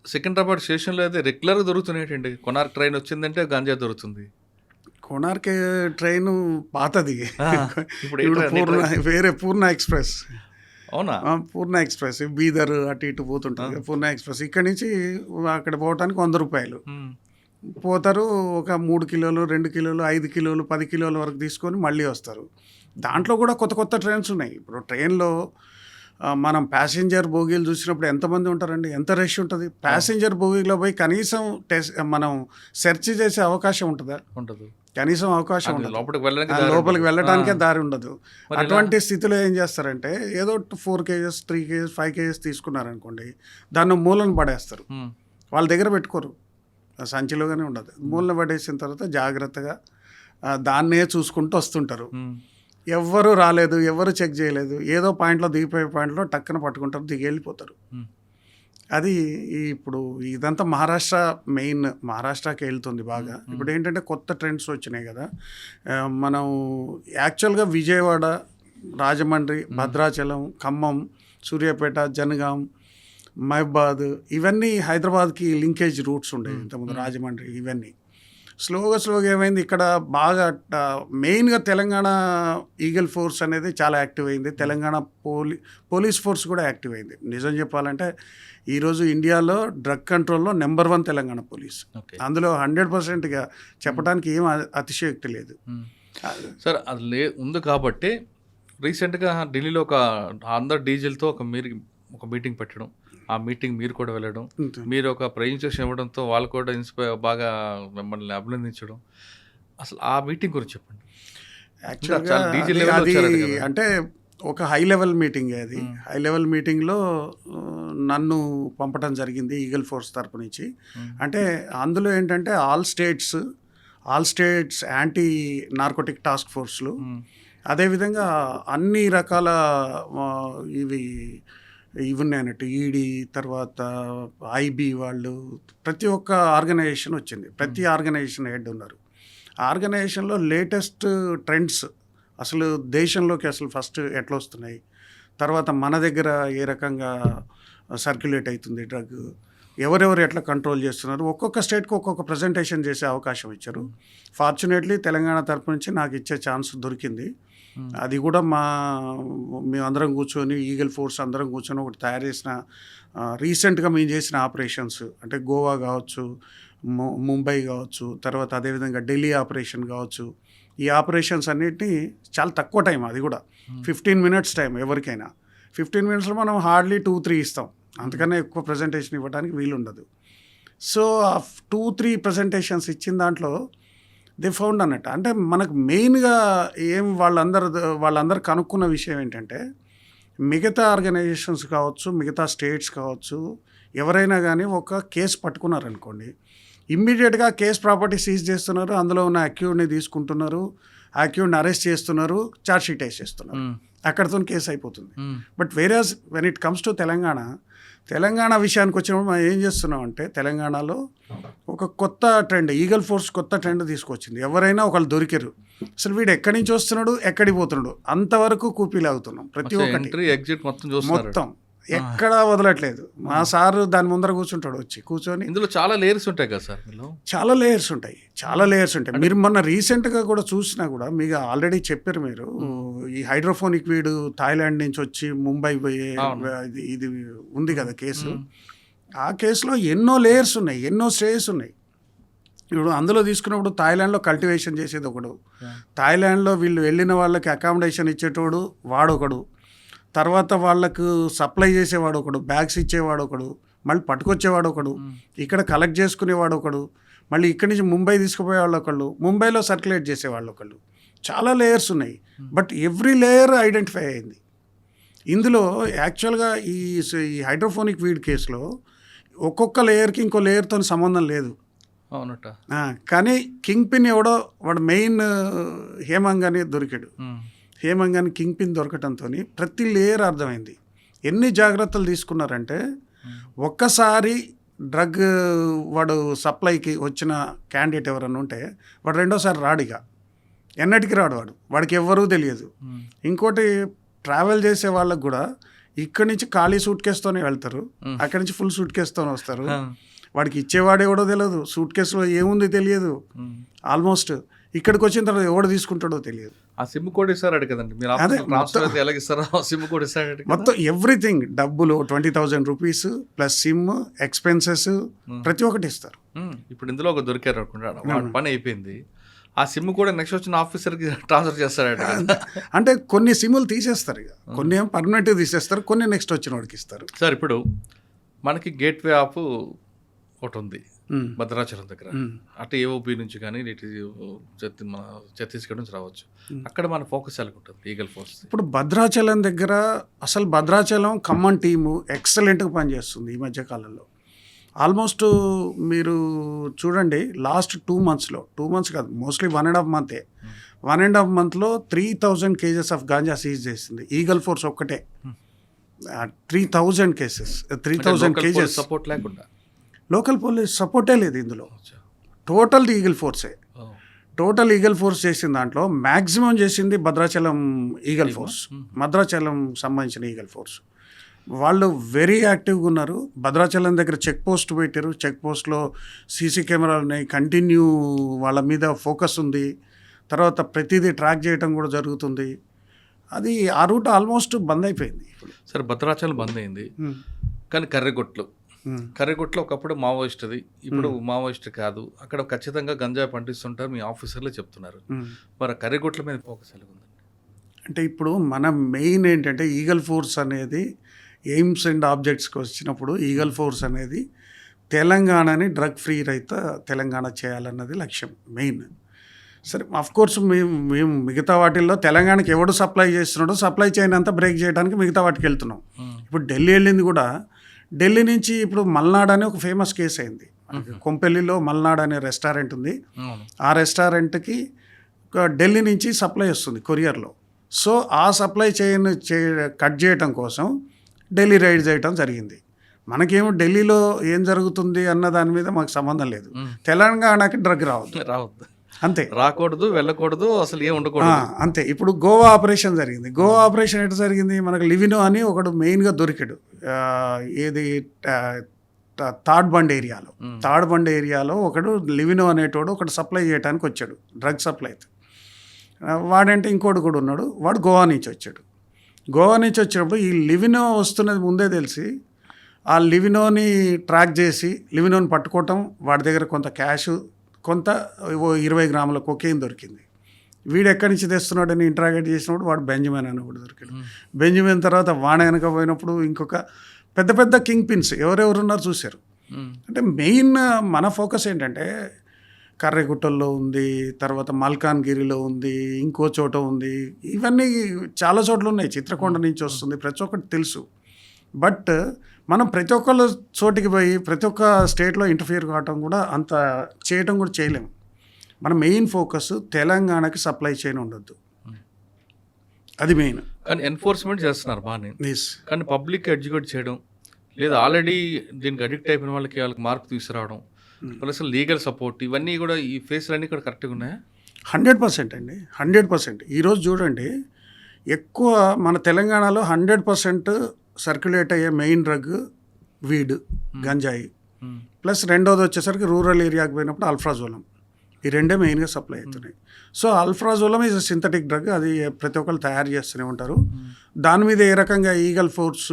సికింద్రాబాద్ స్టేషన్లో అయితే రెగ్యులర్గా దొరుకుతున్నాయండి. కొనార్క్ ట్రైన్ వచ్చిందంటే గాంజా దొరుకుతుంది. కొనార్క్ ట్రైన్ పాతది, వేరే పూర్ణ ఎక్స్ప్రెస్. అవునా? పూర్ణ ఎక్స్ప్రెస్ బీదర్ అటు ఇటు పోతుంటుంది. పూర్ణ ఎక్స్ప్రెస్ ఇక్కడ నుంచి అక్కడ పోవటానికి 100 రూపాయలు పోతారు. ఒక 3 కిలోలు, 2 కిలోలు, 5 కిలోలు, 10 కిలోల వరకు తీసుకొని మళ్ళీ వస్తారు. దాంట్లో కూడా కొత్త కొత్త ట్రైన్స్ ఉన్నాయి. ఇప్పుడు ట్రైన్లో మనం ప్యాసింజర్ బోగీలు చూసినప్పుడు ఎంతమంది ఉంటారండి, ఎంత రష్ ఉంటుంది. ప్యాసింజర్ బోగీలో పోయి కనీసం మనం సెర్చ్ చేసే అవకాశం ఉంటుందా? ఉండదు, కనీసం అవకాశం ఉండదు. లోపలికి వెళ్ళడానికే దారి ఉండదు. అటువంటి స్థితిలో ఏం చేస్తారంటే ఏదో 4 kgs 3 kgs 5 kgs తీసుకున్నారనుకోండి, దాన్ని మూలను పడేస్తారు. వాళ్ళ దగ్గర పెట్టుకోరు, సంచిలోగానే ఉండదు. మూలను పడేసిన తర్వాత జాగ్రత్తగా దాన్నే చూసుకుంటూ వస్తుంటారు. ఎవ్వరు రాలేదు, ఎవరు చెక్ చేయలేదు, ఏదో పాయింట్లో దిగిపోయే పాయింట్లో టక్కన పట్టుకుంటారు, దిగి వెళ్ళిపోతారు. అది ఇప్పుడు ఇదంతా మహారాష్ట్రకి వెళ్తుంది బాగా. ఇప్పుడు ఏంటంటే కొత్త ట్రెండ్స్ వచ్చినాయి కదా. మనం యాక్చువల్గా విజయవాడ, రాజమండ్రి, భద్రాచలం, ఖమ్మం, సూర్యాపేట, జనగాం, మహబాద్ ఇవన్నీ హైదరాబాద్కి లింకేజ్ రూట్స్ ఉండేవి ఇంతకుముందు, రాజమండ్రి ఇవన్నీ. స్లోగా ఏమైంది, ఇక్కడ బాగా మెయిన్గా తెలంగాణ ఈగల్ ఫోర్స్ అనేది చాలా యాక్టివ్ అయింది. తెలంగాణ పోలీస్ ఫోర్స్ కూడా యాక్టివ్ అయింది. నిజం చెప్పాలంటే ఈరోజు ఇండియాలో డ్రగ్ కంట్రోల్లో నెంబర్ 1 తెలంగాణ పోలీస్. అందులో 100%గా చెప్పడానికి ఏం అతిశయోక్తి లేదు సార్. అది ఉంది కాబట్టి రీసెంట్గా ఢిల్లీలో అందరు డీజిల్తో ఒక మీటింగ్ పెట్టడం, ఆ మీటింగ్ మీరు కూడా వెళ్ళడం, మీరు ఒక ప్రజెంటేషన్ ఇవ్వడంతో వాళ్ళు కూడా బాగా మిమ్మల్ని అభినందించడం, అసలు ఆ మీటింగ్ గురించి చెప్పండి. యాక్చువల్గా అది అంటే ఒక హై లెవెల్ మీటింగ్. అది హై లెవెల్ మీటింగ్లో నన్ను పంపడం జరిగింది ఈగల్ ఫోర్స్ తరపు నుంచి. అంటే అందులో ఏంటంటే all states anti narcotic task ఫోర్స్లు, అదేవిధంగా అన్ని రకాల ఇవి ఉన్నాయన్నట్టు, ఈడీ, తర్వాత ఐబీ వాళ్ళు, ప్రతి ఒక్క ఆర్గనైజేషన్ వచ్చింది. ప్రతి ఆర్గనైజేషన్ హెడ్ ఉన్నారు. ఆర్గనైజేషన్లో లేటెస్ట్ ట్రెండ్స్, అసలు దేశంలోకి అసలు ఫస్ట్ ఎట్లా వస్తున్నాయి, తర్వాత మన దగ్గర ఏ రకంగా సర్క్యులేట్ అవుతుంది డ్రగ్, ఎవరెవరు ఎట్లా కంట్రోల్ చేస్తున్నారు, ఒక్కొక్క స్టేట్కి ఒక్కొక్క ప్రజెంటేషన్ చేసే అవకాశం ఇచ్చారు. ఫార్చునేట్లీ తెలంగాణ తరపు నుంచి నాకు ఇచ్చే ఛాన్స్ దొరికింది. అది కూడా మేమందరం కూర్చొని, ఈగల్ ఫోర్స్ అందరం కూర్చొని ఒకటి తయారు చేసిన, రీసెంట్గా మేము చేసిన ఆపరేషన్స్ అంటే గోవా కావచ్చు, ముంబై కావచ్చు, తర్వాత అదేవిధంగా ఢిల్లీ ఆపరేషన్ కావచ్చు, ఈ ఆపరేషన్స్ అన్నిటినీ చాలా తక్కువ టైం, అది కూడా 15 minutes టైం ఎవరికైనా. 15 minutesలో మనం హార్డ్లీ 2-3 ఇస్తాం, అంతకన్నా ఎక్కువ ప్రజెంటేషన్ ఇవ్వడానికి వీలుండదు. సో ఆ 2-3 ప్రజెంటేషన్స్ ఇచ్చిన దాంట్లో దే ఫౌండ్ అన్నట్టు. అంటే మనకు మెయిన్గా వాళ్ళందరూ కనుక్కున్న విషయం ఏంటంటే, మిగతా ఆర్గనైజేషన్స్ కావచ్చు, మిగతా స్టేట్స్ కావచ్చు, ఎవరైనా కానీ ఒక కేసు పట్టుకున్నారనుకోండి, ఇమ్మీడియట్గా కేస్ ప్రాపర్టీ సీజ్ చేస్తున్నారు, అందులో ఉన్న అక్యూడ్ని తీసుకుంటున్నారు, అక్యూడ్ని అరెస్ట్ చేస్తున్నారు, ఛార్జ్షీట్ వేసేస్తున్నారు, అక్కడితో కేసు అయిపోతుంది. But whereas when it comes to Telangana విషయానికి వచ్చినప్పుడు మనం ఏం చేస్తున్నాం అంటే, తెలంగాణలో ఒక కొత్త ట్రెండ్, ఈగల్ ఫోర్స్ కొత్త ట్రెండ్ తీసుకొచ్చింది. ఎవరైనా ఒకళ్ళు దొరికారు, అసలు వీడు ఎక్కడి నుంచి వస్తున్నాడు, ఎక్కడికి పోతున్నాడు, అంతవరకు కూపీలాగుతున్నాం. ప్రతి ఒక్కటి ఎగ్జిట్ మొత్తం ఎక్కడా వదలట్లేదు. మా సారు దాని ముందర కూర్చొని. ఇందులో చాలా లేయర్స్ ఉంటాయి కదా సార్, చాలా లేయర్స్ ఉంటాయి. మీరు మొన్న రీసెంట్గా కూడా చూసినా కూడా మీకు ఆల్రెడీ చెప్పారు మీరు, ఈ హైడ్రోఫోనిక్ వీడు థాయిలాండ్ నుంచి వచ్చి ముంబై పోయే ఇది ఉంది కదా కేసు. ఆ కేసులో ఎన్నో లేయర్స్ ఉన్నాయి, ఎన్నో స్టేజెస్ ఉన్నాయి. ఇప్పుడు అందులో తీసుకున్నప్పుడు థాయిలాండ్లో కల్టివేషన్ చేసేది ఒకడు, థాయిలాండ్లో వీళ్ళు వెళ్ళిన వాళ్ళకి అకామిడేషన్ ఇచ్చేటోడు వాడొకడు, తర్వాత వాళ్ళకు సప్లై చేసేవాడు ఒకడు, బ్యాగ్స్ ఇచ్చేవాడు ఒకడు, మళ్ళీ పట్టుకొచ్చేవాడు ఒకడు, ఇక్కడ కలెక్ట్ చేసుకునేవాడు ఒకడు, మళ్ళీ ఇక్కడి నుంచి ముంబై తీసుకుపోయే వాళ్ళు ఒకళ్ళు, ముంబైలో సర్క్యులేట్ చేసేవాళ్ళు ఒకళ్ళు. చాలా లేయర్స్ ఉన్నాయి, బట్ ఎవ్రీ లేయర్ ఐడెంటిఫై అయింది. ఇందులో యాక్చువల్గా ఈ హైడ్రోఫోనిక్ వీడ్ కేసులో ఒక్కొక్క లేయర్కి ఇంకో లేయర్తో సంబంధం లేదు. అవునట. కానీ కింగ్ పిన్ ఎవడో వాడు మెయిన్ హేమంగానే దొరికాడు. హేమంగాని కింగ్ పిన్ దొరకటంతో ప్రతి లేయర్ అర్థమైంది. ఎన్ని జాగ్రత్తలు తీసుకున్నారంటే, ఒక్కసారి డ్రగ్ వాడు సప్లైకి వచ్చిన క్యాండిడేట్ ఎవరన్నా ఉంటే వాడు రెండోసారి రాడిగా, ఎన్నటికి రాడు, వాడికి ఎవ్వరూ తెలియదు. ఇంకోటి, ట్రావెల్ చేసే వాళ్ళకు కూడా ఇక్కడి నుంచి ఖాళీ సూట్ కేస్తోనే వెళ్తారు, అక్కడి నుంచి ఫుల్ సూట్ కేస్తోనే వస్తారు. వాడికి ఇచ్చేవాడు ఎవడో తెలియదు, సూట్ కేసులో ఏముంది తెలియదు. ఆల్మోస్ట్ ఇక్కడికి వచ్చిన తర్వాత ఎవడు తీసుకుంటాడో తెలియదు. ఆ సిమ్ కోడ్ ఇస్తాడు కదండి, మొత్తం ఎవ్రీథింగ్, డబ్బులు 20,000 రూపీస్ ప్లస్ సిమ్, ఎక్స్పెన్సెస్ ప్రతి ఒక్కటి ఇస్తారు. ఇప్పుడు ఇందులో ఒక దొరికారు అనుకుంటాడు, వాడి పని అయిపోయింది. ఆ సిమ్ కూడా నెక్స్ట్ వచ్చిన ఆఫీసర్కి ట్రాన్స్ఫర్ చేస్తారట కదా. అంటే కొన్ని సిమ్ములు తీసేస్తారు, ఇక కొన్ని ఏమో పర్మనెంట్గా తీసేస్తారు, కొన్ని నెక్స్ట్ వచ్చిన వాడికి ఇస్తారు. సార్ ఇప్పుడు మనకి గేట్వే ఆఫ్ ఒకటి ఉంది భద్రాచలం దగ్గర, అటు ఏఓపి నుంచి కానీ ఇటు మన ఛత్తీస్గఢ్ నుంచి రావచ్చు. అక్కడ మన ఫోకస్ ఎలా ఉంటుంది ఈగల్ ఫోర్స్? ఇప్పుడు భద్రాచలం దగ్గర అసలు భద్రాచలం ఖమ్మం టీము ఎక్సలెంట్గా పనిచేస్తుంది ఈ మధ్యకాలంలో. ఆల్మోస్ట్ మీరు చూడండి, లాస్ట్ 2 months కాదు, మోస్ట్లీ 1.5 month 1.5 monthలో 3,000 cases ఆఫ్ గాంజా సీజ్ చేసింది ఈగల్ ఫోర్స్ ఒక్కటే. 3,000 cases, 3,000 cases. సపోర్ట్ లేకుండా, లోకల్ పోలీస్ సపోర్టే లేదు ఇందులో, టోటల్ ఈగల్ ఫోర్సే. టోటల్ ఈగల్ ఫోర్స్ చేసిన దాంట్లో మ్యాక్సిమం చేసింది భద్రాచలం ఈగల్ ఫోర్స్, భద్రాచలం సంబంధించిన ఈగల్ ఫోర్స్. వాళ్ళు వెరీ యాక్టివ్గా ఉన్నారు. భద్రాచలం దగ్గర చెక్ పోస్ట్ పెట్టారు, చెక్ పోస్ట్లో సీసీ కెమెరాలు ఉన్నాయి, కంటిన్యూ వాళ్ళ మీద ఫోకస్ ఉంది. తర్వాత ప్రతిదీ ట్రాక్ చేయడం కూడా జరుగుతుంది. అది ఆ రూట్ ఆల్మోస్ట్ బంద్ అయిపోయింది ఇప్పుడు. సరే, భద్రాచలం బంద్ అయింది, కానీ కర్రెగుట్లో ఒకప్పుడు మావోయిస్ట్ది, ఇప్పుడు మావోయిస్ట్ కాదు. అక్కడ ఖచ్చితంగా గంజాయి పండిస్తుంటారు మీ ఆఫీసర్లే చెప్తున్నారు. మరి కర్రెగుట్ల మీద ఫోకస్ ఎలా ఉందండి? అంటే ఇప్పుడు మన మెయిన్ ఏంటంటే ఈగల్ ఫోర్స్ అనేది ఎయిమ్స్ అండ్ ఆబ్జెక్ట్స్కి వచ్చినప్పుడు ఈగల్ ఫోర్స్ అనేది తెలంగాణని డ్రగ్ ఫ్రీ రహిత తెలంగాణ చేయాలన్నది లక్ష్యం మెయిన్. సరే, అఫ్కోర్స్ మేము మిగతా వాటిల్లో తెలంగాణకి ఎవడు సప్లై చేస్తున్నాడో సప్లై చేయనంత బ్రేక్ చేయడానికి మిగతా వాటికి వెళ్తున్నాం. ఇప్పుడు ఢిల్లీ వెళ్ళింది కూడా, ఢిల్లీ నుంచి ఇప్పుడు మల్నాడ్ అనే ఒక ఫేమస్ కేసు అయింది. కొంపెల్లిలో మల్నాడ్ అనే రెస్టారెంట్ ఉంది, ఆ రెస్టారెంట్కి ఢిల్లీ నుంచి సప్లై వస్తుంది కొరియర్లో. సో ఆ సప్లై కట్ చేయటం కోసం ఢిల్లీ రైడ్ చేయటం జరిగింది. మనకేమో ఢిల్లీలో ఏం జరుగుతుంది అన్న దాని మీద మాకు సంబంధం లేదు. తెలంగాణకి డ్రగ్ రావద్దు అంతే, రాకూడదు, వెళ్ళకూడదు, అసలు ఏం ఉండకూడదు అంతే. ఇప్పుడు గోవా ఆపరేషన్ జరిగింది. గోవా ఆపరేషన్ ఎట్లా జరిగింది? మనకు లివినో అని ఒకడు మెయిన్గా దొరికాడు. ఏది తాడ్ బండ్ ఏరియాలో ఒకడు లివినో అనేటోడు ఒకడు సప్లై చేయడానికి వచ్చాడు, డ్రగ్ సప్లై. వాడంటే ఇంకోటి కూడా ఉన్నాడు, వాడు గోవా నుంచి వచ్చాడు. గోవా నుంచి వచ్చినప్పుడు ఈ లివినో వస్తున్నది ముందే తెలిసి ఆ లివినోని ట్రాక్ చేసి లివినోని పట్టుకోవటం, వాడి దగ్గర కొంత క్యాష్, కొంత 20 గ్రాముల కొకేన్ దొరికింది. వీడు ఎక్కడి నుంచి తెస్తున్నాడని ఇంట్రాగేట్ చేసినప్పుడు వాడు బెంజమిన్ అని కూడా దొరికాడు. బెంజమిన్ తర్వాత వాడ వెనక పోయినప్పుడు ఇంకొక పెద్ద పెద్ద కింగ్ పిన్స్ ఎవరెవరు ఉన్నారు చూశారు. అంటే మెయిన్ మన ఫోకస్ ఏంటంటే కర్రెగుట్టల్లో ఉంది, తర్వాత మల్కాన్గిరిలో ఉంది, ఇంకో చోట ఉంది, ఇవన్నీ చాలా చోట్ల ఉన్నాయి. చిత్రకొండ నుంచి వస్తుంది, ప్రతి ఒక్కటి తెలుసు. బట్ మనం ప్రతి ఒక్కళ్ళ చోటికి పోయి ప్రతి ఒక్క స్టేట్లో ఇంటర్ఫియర్ కావటం కూడా అంత చేయటం కూడా చేయలేము. మన మెయిన్ ఫోకస్ తెలంగాణకి సప్లై చేయని ఉండొద్దు, అది మెయిన్. కానీ ఎన్ఫోర్స్మెంట్ చేస్తున్నారు బాగానే, కానీ పబ్లిక్ ఎడ్యుకేట్ చేయడం లేదా ఆల్రెడీ దీనికి అడిక్ట్ అయిపోయిన వాళ్ళకి మార్పు తీసుకురావడం ప్లస్ లీగల్ సపోర్ట్, ఇవన్నీ కూడా ఈ ఫేస్లన్నీ కూడా కరెక్ట్గా ఉన్నాయా? 100% అండి, 100%. ఈరోజు చూడండి, ఎక్కువ మన తెలంగాణలో 100% సర్క్యులేట్ అయ్యే మెయిన్ డ్రగ్ వీడ్, గంజాయి. ప్లస్ రెండోది వచ్చేసరికి రూరల్ ఏరియాకి పోయినప్పుడు అల్ఫ్రాజోలం. ఈ రెండే మెయిన్గా సప్లై అవుతున్నాయి. So alprazolam is synthetic drug, అది ప్రతి ఒక్కరు తయారు చేస్తూనే ఉంటారు. దాని మీద ఏ రకంగా ఈగల్ ఫోర్స్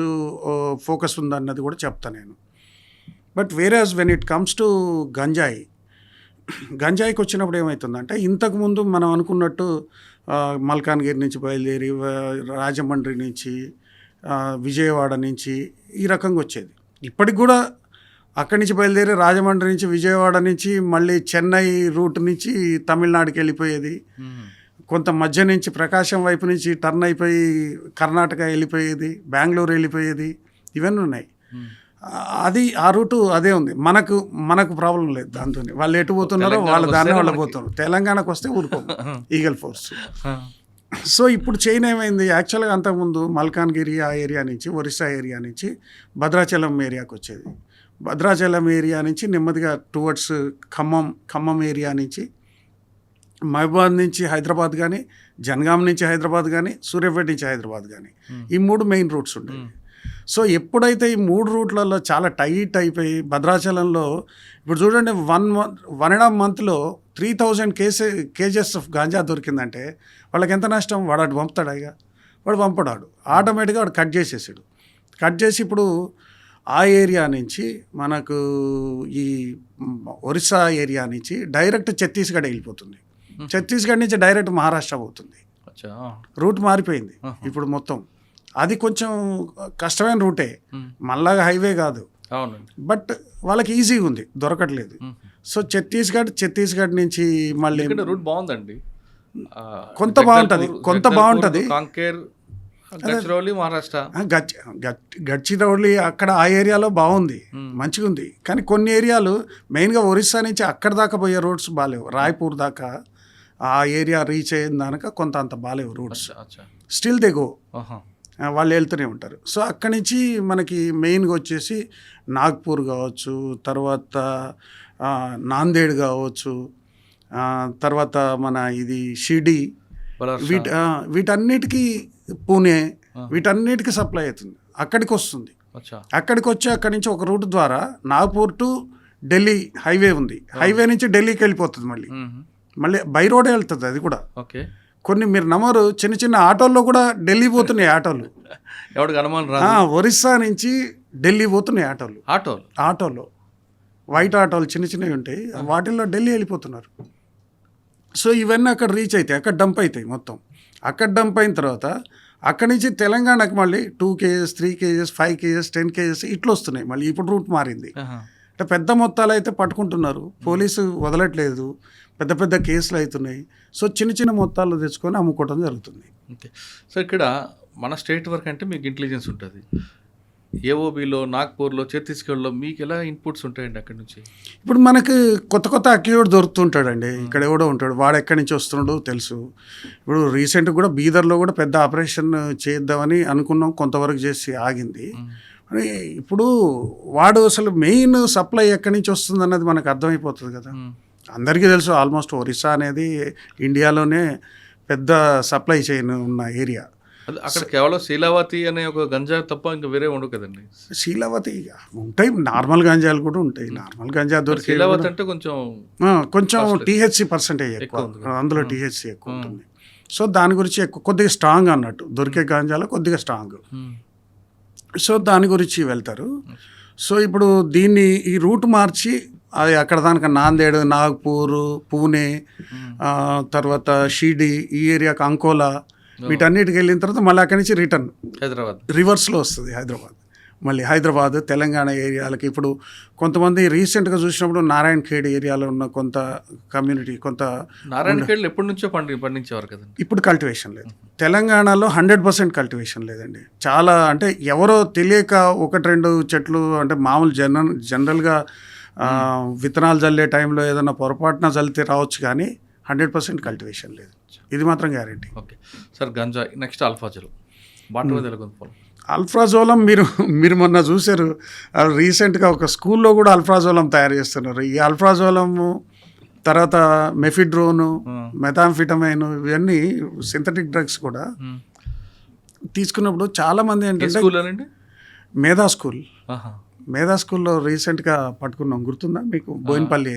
ఫోకస్ ఉందన్నది కూడా చెప్తాను నేను. But whereas when it comes to గంజాయికి వచ్చినప్పుడు ఏమవుతుందంటే, ఇంతకుముందు మనం అనుకున్నట్టు మల్కాన్గిరి నుంచి బయలుదేరి రాజమండ్రి నుంచి విజయవాడ నుంచి ఈ రకంగా వచ్చేది. ఇప్పటికి కూడా అక్కడి నుంచి బయలుదేరి రాజమండ్రి నుంచి విజయవాడ నుంచి మళ్ళీ చెన్నై రూట్ నుంచి తమిళనాడుకి వెళ్ళిపోయేది. కొంత మధ్య నుంచి ప్రకాశం వైపు నుంచి టర్న్ అయిపోయి కర్ణాటక వెళ్ళిపోయేది, బెంగళూరు వెళ్ళిపోయేది, ఇవన్నీ ఉన్నాయి. అది ఆ రూటు అదే ఉంది. మనకు ప్రాబ్లం లేదు దాంతో. వాళ్ళు ఎటు పోతున్నారో వాళ్ళు దాన్ని వాళ్ళు పోతున్నారు. తెలంగాణకు వస్తే ఊరుకోము ఈగల్ ఫోర్స్. సో ఇప్పుడు చైన్ ఏమైంది, యాక్చువల్గా అంతకుముందు మల్కాన్గిరి ఆ ఏరియా నుంచి, ఒరిస్సా ఏరియా నుంచి భద్రాచలం ఏరియాకి వచ్చేది. భద్రాచలం ఏరియా నుంచి నెమ్మదిగా టువర్డ్స్ ఖమ్మం ఏరియా నుంచి, మహబూబాద్ నుంచి హైదరాబాద్ కానీ, జనగాం నుంచి హైదరాబాద్ కానీ, సూర్యాపేట నుంచి హైదరాబాద్ కానీ, ఈ 3 మెయిన్ రూట్స్ ఉండేవి. సో ఎప్పుడైతే ఈ 3 రూట్లలో చాలా టైట్ అయిపోయి భద్రాచలంలో ఇప్పుడు చూడండి 1.5 monthలో 3,000 కేజెస్ ఆఫ్ గాంజా దొరికిందంటే వాళ్ళకి ఎంత నష్టం? వాడు అటు పంపుతాడు, ఇక వాడు పంపడాడు, ఆటోమేటిక్గా వాడు కట్ చేసేసాడు. కట్ చేసి ఇప్పుడు ఆ ఏరియా నుంచి మనకు ఈ ఒరిస్సా ఏరియా నుంచి డైరెక్ట్ ఛత్తీస్గఢ్ వెళ్ళిపోతుంది. ఛత్తీస్గఢ్ నుంచి డైరెక్ట్ మహారాష్ట్ర పోతుంది. అచ్చా. రూట్ మారిపోయింది ఆహా. ఇప్పుడు మొత్తం. అది కొంచెం కష్టమైన రూటే, మళ్ళా హైవే కాదు, అవునండి. బట్ వాళ్ళకి ఈజీగా ఉంది, దొరకట్లేదు. సో ఛత్తీస్గఢ్ నుంచి మళ్ళీ ఇక్కడ రూట్ బాగుందండి. కొంత బాగుంటుంది, కొంత బాగుంటుంది. కాంకేర్, గడ్చిరోలి, మహారాష్ట్ర, గడ్చిరోలి అక్కడ ఆ ఏరియాలో బాగుంది, మంచిగా ఉంది. కానీ కొన్ని ఏరియాలు మెయిన్గా ఒరిస్సా నుంచి అక్కడ దాకా పోయే రోడ్స్ బాగాలేవు. రాయ్పూర్ దాకా ఆ ఏరియా రీచ్ అయిన దాకా కొంత అంత బాగాలేవు రూట్స్. స్టిల్ దే గో, వాళ్ళు వెళ్తూనే ఉంటారు. సో అక్కడి నుంచి మనకి మెయిన్గా వచ్చేసి నాగ్పూర్ కావచ్చు, తర్వాత నాందేడ్ కావచ్చు, తర్వాత మన ఇది షిర్డీ, వీటన్నిటికీ పూణే, వీటన్నిటికీ సప్లై అవుతుంది, అక్కడికి వస్తుంది. అక్కడికి వచ్చి అక్కడి నుంచి ఒక రూట్ ద్వారా నాగ్పూర్ టు ఢిల్లీ హైవే ఉంది, హైవే నుంచి ఢిల్లీకి వెళ్ళిపోతుంది. మళ్ళీ బై రోడే వెళ్తుంది అది కూడా. కొన్ని మీరు నమ్మరు, చిన్న చిన్న ఆటోల్లో కూడా ఢిల్లీ పోతున్నాయి ఆటోలు. ఒరిస్సా నుంచి ఢిల్లీ పోతున్నాయి ఆటోలు, వైట్ ఆటోలు చిన్న చిన్నవి ఉంటాయి, వాటిల్లో ఢిల్లీ వెళ్ళిపోతున్నారు. సో ఇవన్నీ అక్కడ రీచ్ అవుతాయి, అక్కడ డంప్ అవుతాయి మొత్తం. అక్కడ డంప్ అయిన తర్వాత అక్కడి నుంచి తెలంగాణకు మళ్ళీ 2 kgs 3 kgs 5 kgs 10 kgs ఇట్లా వస్తున్నాయి. మళ్ళీ ఇప్పుడు రూట్ మారింది. అంటే పెద్ద మొత్తాలు అయితే పట్టుకుంటున్నారు, పోలీసు వదలట్లేదు, పెద్ద పెద్ద కేసులు అవుతున్నాయి. సో చిన్న చిన్న మొత్తాలు తెచ్చుకొని అమ్ముకోవడం జరుగుతుంది. ఓకే. సో ఇక్కడ మన స్టేట్ వరకు అంటే మీకు ఇంటెలిజెన్స్ ఉంటుంది, ఏఓబిలో, నాగ్పూర్లో, ఛత్తీస్గఢ్లో మీకు ఎలా ఇన్పుట్స్ ఉంటాయండి అక్కడి నుంచి? ఇప్పుడు మనకు కొత్త అక్యూడ్ దొరుకుతుంటాడండి, ఇక్కడ ఎవడో ఉంటాడు, వాడు ఎక్కడి నుంచి వస్తున్నాడో తెలుసు. ఇప్పుడు రీసెంట్గా కూడా బీదర్లో కూడా పెద్ద ఆపరేషన్ చేద్దామని అనుకున్నాం, కొంతవరకు చేసి ఆగింది. ఇప్పుడు వాడు అసలు మెయిన్ సప్లై ఎక్కడి నుంచి వస్తుంది అన్నది మనకు అర్థమైపోతుంది కదా. అందరికీ తెలుసు, ఆల్మోస్ట్ ఒరిస్సా అనేది ఇండియాలోనే పెద్ద సప్లై చైన్ ఉన్న ఏరియా. అక్కడ కేవలం శీలావతి అనే ఒక గంజా తప్ప ఇంకా వేరే ఉండవు కదండి. శీలావతి ఉంటాయి, నార్మల్ గంజాలు కూడా ఉంటాయి. నార్మల్ గంజా దొరికి శీలావతి అంటే కొంచెం టీహెచ్సి పర్సెంటేజ్ ఎక్కువ, అందులో టీహెచ్సి ఎక్కువ ఉంటుంది. సో దాని గురించి కొద్దిగా స్ట్రాంగ్ అన్నట్టు, దొరికే గంజాలో కొద్దిగా స్ట్రాంగ్. సో దాని గురించి వెళ్తారు. సో ఇప్పుడు దీన్ని ఈ రూట్ మార్చి అది అక్కడ దానికి నాందేడ్, నాగ్పూర్, పూణే, తర్వాత షిర్డీ, ఈ ఏరియాకి అంకోలా, వీటన్నిటికి వెళ్ళిన తర్వాత మళ్ళీ అక్కడి నుంచి రిటర్న్ హైదరాబాద్ రివర్స్లో వస్తుంది హైదరాబాద్. మళ్ళీ హైదరాబాద్, తెలంగాణ ఏరియాలకి. ఇప్పుడు కొంతమంది రీసెంట్గా చూసినప్పుడు నారాయణ ఖేడ్ ఏరియాలో ఉన్న కొంత కమ్యూనిటీ, కొంత నారాయణ ఖేడ్లు ఎప్పటి నుంచో పండించేవారు కదండి. ఇప్పుడు కల్టివేషన్ లేదు తెలంగాణలో, 100% కల్టివేషన్ లేదండి. చాలా అంటే ఎవరో తెలియక 1-2 చెట్లు, అంటే మామూలు జనరల్గా విత్తనాలు చల్లే టైంలో ఏదైనా పొరపాటున చల్లితే రావచ్చు, కానీ 100% కల్టివేషన్ లేదు, ఇది మాత్రం guarantee. Okay sir. Ganja next alprazolam, alprazolam మీరు మొన్న చూశారు, రీసెంట్గా ఒక స్కూల్లో కూడా అల్ఫ్రాజోలం తయారు చేస్తున్నారు. ఈ అల్ఫ్రాజోలము తర్వాత మెఫిడ్రోను, మెథాంఫిటమైన్, ఇవన్నీ సింథటిక్ డ్రగ్స్ కూడా తీసుకున్నప్పుడు చాలామంది ఏంటంటే మేధా స్కూల్లో రీసెంట్గా పట్టుకున్నాం, గుర్తుందా మీకు? బోయిన్పల్లి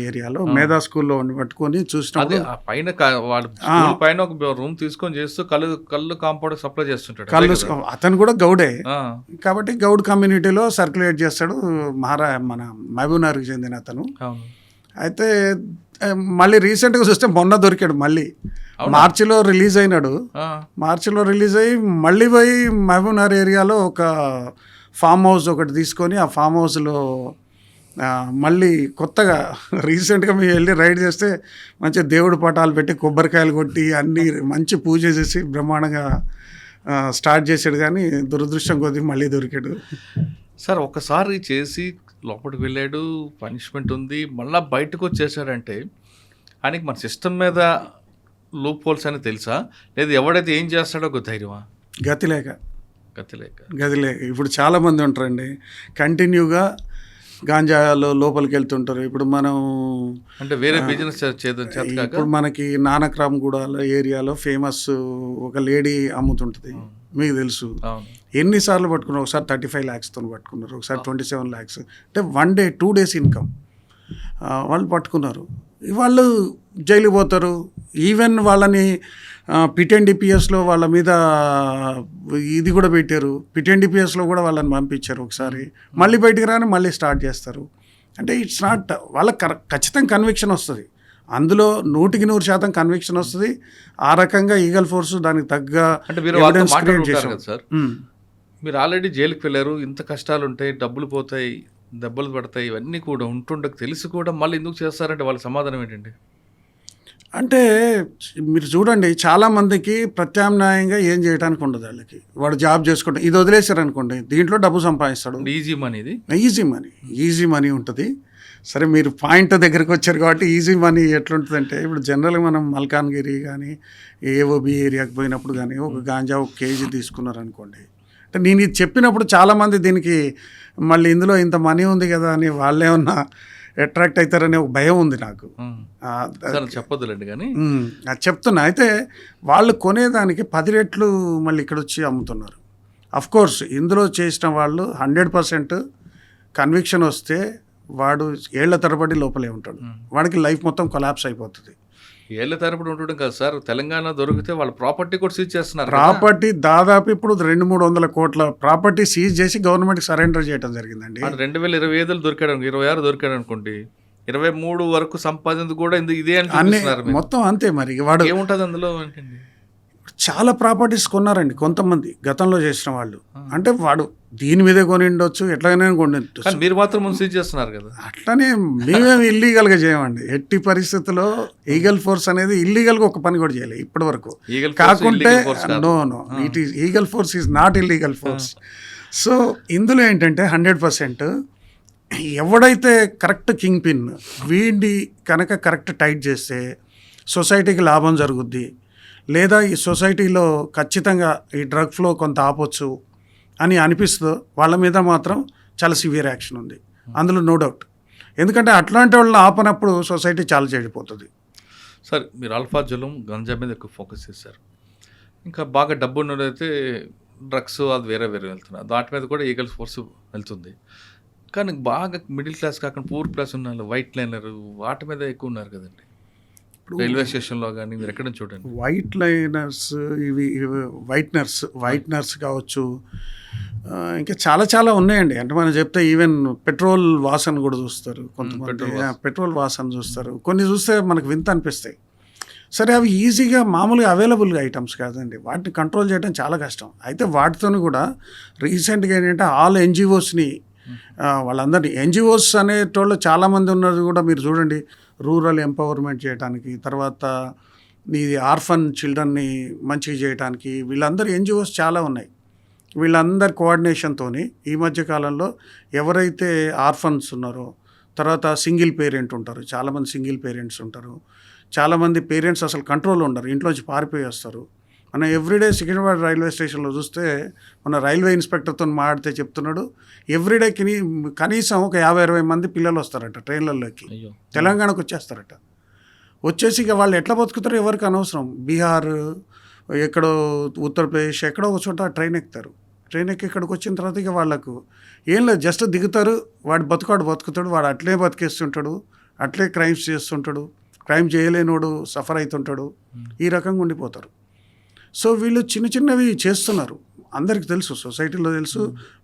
ఏరియాలో మేధా స్కూల్లో పట్టుకొని చూసినప్పుడు పైన ఒక రూమ్ తీసుకొని చేస్తూ కళ్ళు కాంపౌండ్ సప్లై చేస్తుంటాడు. అతను కూడా గౌడే కాబట్టి గౌడ్ కమ్యూనిటీలో సర్క్యులేట్ చేస్తాడు, మన మహబూబ్నగర్కి చెందిన అతను. అయితే మళ్ళీ రీసెంట్గా చూస్తే మొన్న దొరికాడు, మళ్ళీ మార్చిలో రిలీజ్ అయినాడు. మార్చిలో రిలీజ్ అయ్యి మళ్ళీ పోయి మహబూబ్నగర్ ఏరియాలో ఒక ఫామ్ హౌస్ ఒకటి తీసుకొని, ఆ ఫామ్ హౌస్లో మళ్ళీ కొత్తగా రీసెంట్గా మేము వెళ్ళి రైడ్ చేస్తే మంచి దేవుడి పటాలు పెట్టి కొబ్బరికాయలు కొట్టి అన్నీ మంచి పూజ చేసి బ్రహ్మాండంగా స్టార్ట్ చేశాడు. కానీ దురదృష్టం కొద్దీ మళ్ళీ దొరికాడు. సార్ ఒకసారి చేసి లోపలికి వెళ్ళాడు, పనిష్మెంట్ ఉంది, మళ్ళీ బయటకు వచ్చేసాడంటే ఆయనకి మన సిస్టమ్ మీద లూప్ హోల్స్ అని తెలుసా, లేదు ఎవడైతే ఏం చేస్తాడో ఒక ధైర్యమా? గతి లేక ఇప్పుడు చాలామంది ఉంటారండి, కంటిన్యూగా గాంజాలో లోపలికి వెళ్తుంటారు. ఇప్పుడు మనం అంటే వేరే బిజినెస్ ఇప్పుడు మనకి నానక్రామ్గూడ ఏరియాలో ఫేమస్ ఒక లేడీ అమ్ముతుంటుంది, మీకు తెలుసు. ఎన్నిసార్లు పట్టుకున్నారు? ఒకసారి 35 lakhsతో పట్టుకున్నారు, ఒకసారి 27 lakhs. అంటే 1 day 2 days ఇన్కమ్ వాళ్ళు పట్టుకున్నారు. వాళ్ళు జైలు పోతారు. ఈవెన్ వాళ్ళని పిటెన్డిపిఎస్లో వాళ్ళ మీద ఇది కూడా పెట్టారు, పిటెన్డిపిఎస్లో కూడా వాళ్ళని పంపించారు ఒకసారి. మళ్ళీ బయటికి రాని మళ్ళీ స్టార్ట్ చేస్తారు. అంటే ఇట్స్ నాట్ వాళ్ళకి ఖచ్చితంగా కన్విక్షన్ వస్తుంది. అందులో 100% కన్విక్షన్ వస్తుంది. ఆ రకంగా ఈగల్ ఫోర్స్ దానికి తగ్గ అంటే మీరు వాళ్ళతో evidence create మాట్లాడుకుంటారు చేసాం. కదా సార్, మీరు ఆల్రెడీ జైలుకి వెళ్ళారు, ఇంత కష్టాలు ఉంటాయి, డబ్బులు పోతాయి, దెబ్బలు పడతాయి, ఇవన్నీ కూడా ఉంటుండకు తెలిసి కూడా మళ్ళీ ఎందుకు చేస్తారంటే వాళ్ళ సమాధానం ఏంటండి? అంటే మీరు చూడండి, చాలామందికి ప్రత్యామ్నాయంగా ఏం చేయడానికి ఉండదు. వాళ్ళకి వాడు జాబ్ చేసుకుంటే ఇది వదిలేశారు అనుకోండి, దీంట్లో డబ్బు సంపాదిస్తాడు. ఈజీ మనీ ఇది. ఈజీ మనీ ఉంటుంది. సరే, మీరు పాయింట్ దగ్గరికి వచ్చారు కాబట్టి ఈజీ మనీ ఎట్లుంటుందంటే, ఇప్పుడు జనరల్గా మనం మల్కాన్గిరి కానీ ఏఓబి ఏరియాకి పోయినప్పుడు కానీ ఒక గాంజా 1 కేజీ తీసుకున్నారు అనుకోండి, అంటే నేను ఇది చెప్పినప్పుడు చాలామంది దీనికి మళ్ళీ ఇందులో ఇంత మనీ ఉంది కదా అని వాళ్ళేమన్నా అట్రాక్ట్ అవుతారనే ఒక భయం ఉంది నాకు. చెప్పొద్దులేండి కానీ అది చెప్తున్నా. అయితే వాళ్ళు కొనేదానికి 10 రెట్లు మళ్ళీ ఇక్కడ వచ్చి అమ్ముతున్నారు. అఫ్కోర్స్ ఇందులో చేసిన వాళ్ళు 100% కన్విక్షన్ వస్తే వాడు ఏళ్ల తరబడి లోపలే ఉంటాడు. వాడికి లైఫ్ మొత్తం కొలాప్స్ అయిపోతుంది. ఏళ్ల తరబడి ఉండడం కాదు సార్, తెలంగాణ దొరికితే వాళ్ళ ప్రాపర్టీ కూడా సీజ్ చేస్తున్నారు. ప్రాపర్టీ దాదాపు ఇప్పుడు 200-300 కోట్ల ప్రాపర్టీ సీజ్ చేసి గవర్నమెంట్కి సరెండర్ చేయడం జరిగిందండి. 2025 దొరికాడు, 26 దొరికాడు అనుకోండి, 23 వరకు సంపాదించి కూడా ఇదే అన్ని అని మొత్తం అంతే. మరి వాడు ఏముంటుంది అందులో ఏంటండి? చాలా ప్రాపర్టీస్ కొన్నారండి కొంతమంది గతంలో చేసిన వాళ్ళు. అంటే వాడు దీని మీదే కొని ఉండొచ్చు, ఎట్లాగైనా కొని ఉండొచ్చు. మీరు మాత్రం ముందు సీజ్ చేస్తున్నారు కదా. అట్లనే మేమేమి ఇల్లీగల్గా చేయమండి. ఎట్టి పరిస్థితుల్లో ఈగల్ ఫోర్స్ అనేది ఇల్లీగల్గా ఒక పని కూడా చేయలేదు ఇప్పటి వరకు. కాకుంటే no it is legal force is not illegal force. So ఇందులో ఏంటంటే 100% ఎవడైతే కరెక్ట్ కింగ్ పిన్ వీడిని కనుక కరెక్ట్ టైట్ చేస్తే సొసైటీకి లాభం జరుగుద్ది, లేదా ఈ సొసైటీలో ఖచ్చితంగా ఈ డ్రగ్ ఫ్లో కొంత ఆపొచ్చు అని అనిపిస్తుందో వాళ్ళ మీద మాత్రం చాలా సివియర్ యాక్షన్ ఉంది, అందులో నో డౌట్. ఎందుకంటే అట్లాంటి వాళ్ళని ఆపనప్పుడు సొసైటీ చాలా చెడిపోతుంది. సార్, మీరు ఆల్ఫా జులం గంజా మీద ఎక్కువ ఫోకస్ చేశారు. ఇంకా బాగా డబ్బు ఉన్నదైతే డ్రగ్స్ అది వేరే వెళ్తున్నారు, వాటి మీద కూడా ఈగల్ ఫోర్స్ వెళ్తుంది. కానీ బాగా మిడిల్ క్లాస్ కాకుండా పూర్ క్లాస్ ఉన్న వైట్ లైనర్ వాటి మీద ఎక్కువ ఉన్నారు కదండి రైల్వే స్టేషన్లో కానీ, మీరు ఎక్కడ చూడండి. వైట్ లైనర్స్, ఇవి వైట్నర్స్ కావచ్చు, ఇంకా చాలా ఉన్నాయండి. అంటే మనం చెప్తే ఈవెన్ పెట్రోల్ వాసన కూడా చూస్తారు కొంతమంది, పెట్రోల్ వాసన చూస్తారు. కొన్ని చూస్తే మనకు వింత అనిపిస్తాయి. సరే, అవి ఈజీగా మామూలుగా అవైలబుల్గా ఐటమ్స్ కాదండి, వాటిని కంట్రోల్ చేయడం చాలా కష్టం. అయితే వాటితో కూడా రీసెంట్గా ఏంటంటే ఆల్ ఎన్జిఓస్ని వాళ్ళందరినీ, ఎన్జిఓస్ అనేటోళ్ళు చాలామంది ఉన్నారు కూడా మీరు చూడండి, రూరల్ ఎంపవర్మెంట్ చేయడానికి, తర్వాత ఈ ఆర్ఫన్ చిల్డ్రన్ని మంచిగా చేయడానికి, వీళ్ళందరూ ఎన్జిఓస్ చాలా ఉన్నాయి. వీళ్ళందరి కోఆర్డినేషన్తో ఈ మధ్యకాలంలో ఎవరైతే ఆర్ఫన్స్ ఉన్నారో, తర్వాత సింగిల్ పేరెంట్ ఉంటారు, చాలామంది సింగిల్ పేరెంట్స్ ఉంటారు, చాలామంది పేరెంట్స్ అసలు కంట్రోల్ ఉండరు, ఇంట్లోంచి పారిపోయి వస్తారు. మనం ఎవ్రీడే సికింద్రాబాద్ రైల్వే స్టేషన్లో చూస్తే మన రైల్వే ఇన్స్పెక్టర్తో మాట్లాడితే చెప్తున్నాడు, ఎవ్రీడే కనీసం ఒక 50-60 మంది పిల్లలు వస్తారట ట్రైన్లలోకి, తెలంగాణకు వచ్చేస్తారట. వచ్చేసి ఇక వాళ్ళు ఎట్లా బతుకుతారో ఎవరికి అనవసరం. బీహార్, ఎక్కడో ఉత్తరప్రదేశ్, ఎక్కడో ఒక చోట ట్రైన్ ఎక్కుతారు. ట్రైన్ ఎక్కి ఇక్కడికి వచ్చిన తర్వాత ఇక వాళ్ళకు ఏం లేదు, జస్ట్ దిగుతారు, వాడు బతుకుతాడు, వాడు అట్లే బతికేస్తుంటాడు, అట్లే క్రైమ్స్ చేస్తుంటాడు, క్రైమ్ చేయలేనోడు సఫర్ అవుతుంటాడు, ఈ రకంగా ఉండిపోతారు. సో వీళ్ళు చిన్నవి చేస్తున్నారు, అందరికి తెలుసు, సొసైటీలో తెలుసు.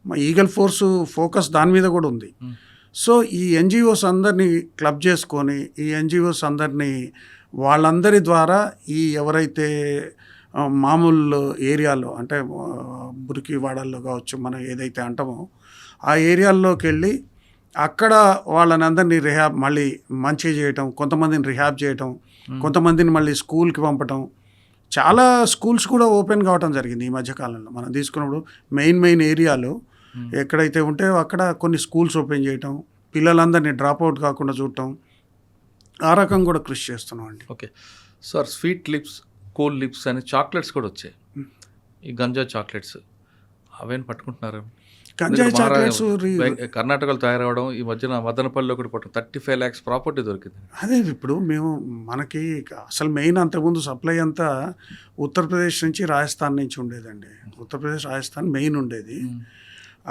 మా ఈగల్ ఫోర్స్ ఫోకస్ దాని మీద కూడా ఉంది. సో ఈ ఎన్జిఓస్ అందరినీ క్లబ్ చేసుకొని, ఈ ఎన్జిఓస్ అందరినీ వాళ్ళందరి ద్వారా ఈ ఎవరైతే మామూలు ఏరియాలో అంటే మురికి వాడల్లో కావచ్చు, మనం ఏదైతే అంటామో ఆ ఏరియాల్లోకి వెళ్ళి అక్కడ వాళ్ళని అందరినీ మళ్ళీ మంచిగా చేయటం, కొంతమందిని రిహాబ్ చేయటం, కొంతమందిని మళ్ళీ స్కూల్కి పంపటం. చాలా స్కూల్స్ కూడా ఓపెన్ కావటం జరిగింది ఈ మధ్యకాలంలో. మనం తీసుకున్నప్పుడు మెయిన్ ఏరియాలో ఎక్కడైతే ఉంటే అక్కడ కొన్ని స్కూల్స్ ఓపెన్ చేయటం, పిల్లలందరినీ డ్రాప్ అవుట్ కాకుండా చూడటం, ఆ రకం కూడా కృషి చేస్తున్నాం అండి. Okay sir, sweet lips, cool lips అనే చాక్లెట్స్ కూడా వచ్చాయి, ఈ గంజా చాక్లెట్స్, అవేం పట్టుకుంటున్నారు? గంజాయి చాక్లెట్స్ కర్ణాటకలో తయారవడం, ఈ మధ్యన మదనపల్లిలో కూడా పట్టు 35 lakhs ప్రాపర్టీ దొరికింది. అదే ఇప్పుడు మనకి అసలు మెయిన్ అంతకుముందు సప్లై అంతా ఉత్తరప్రదేశ్ నుంచి రాజస్థాన్ నుంచి ఉండేదండి. ఉత్తరప్రదేశ్ రాజస్థాన్ మెయిన్ ఉండేది.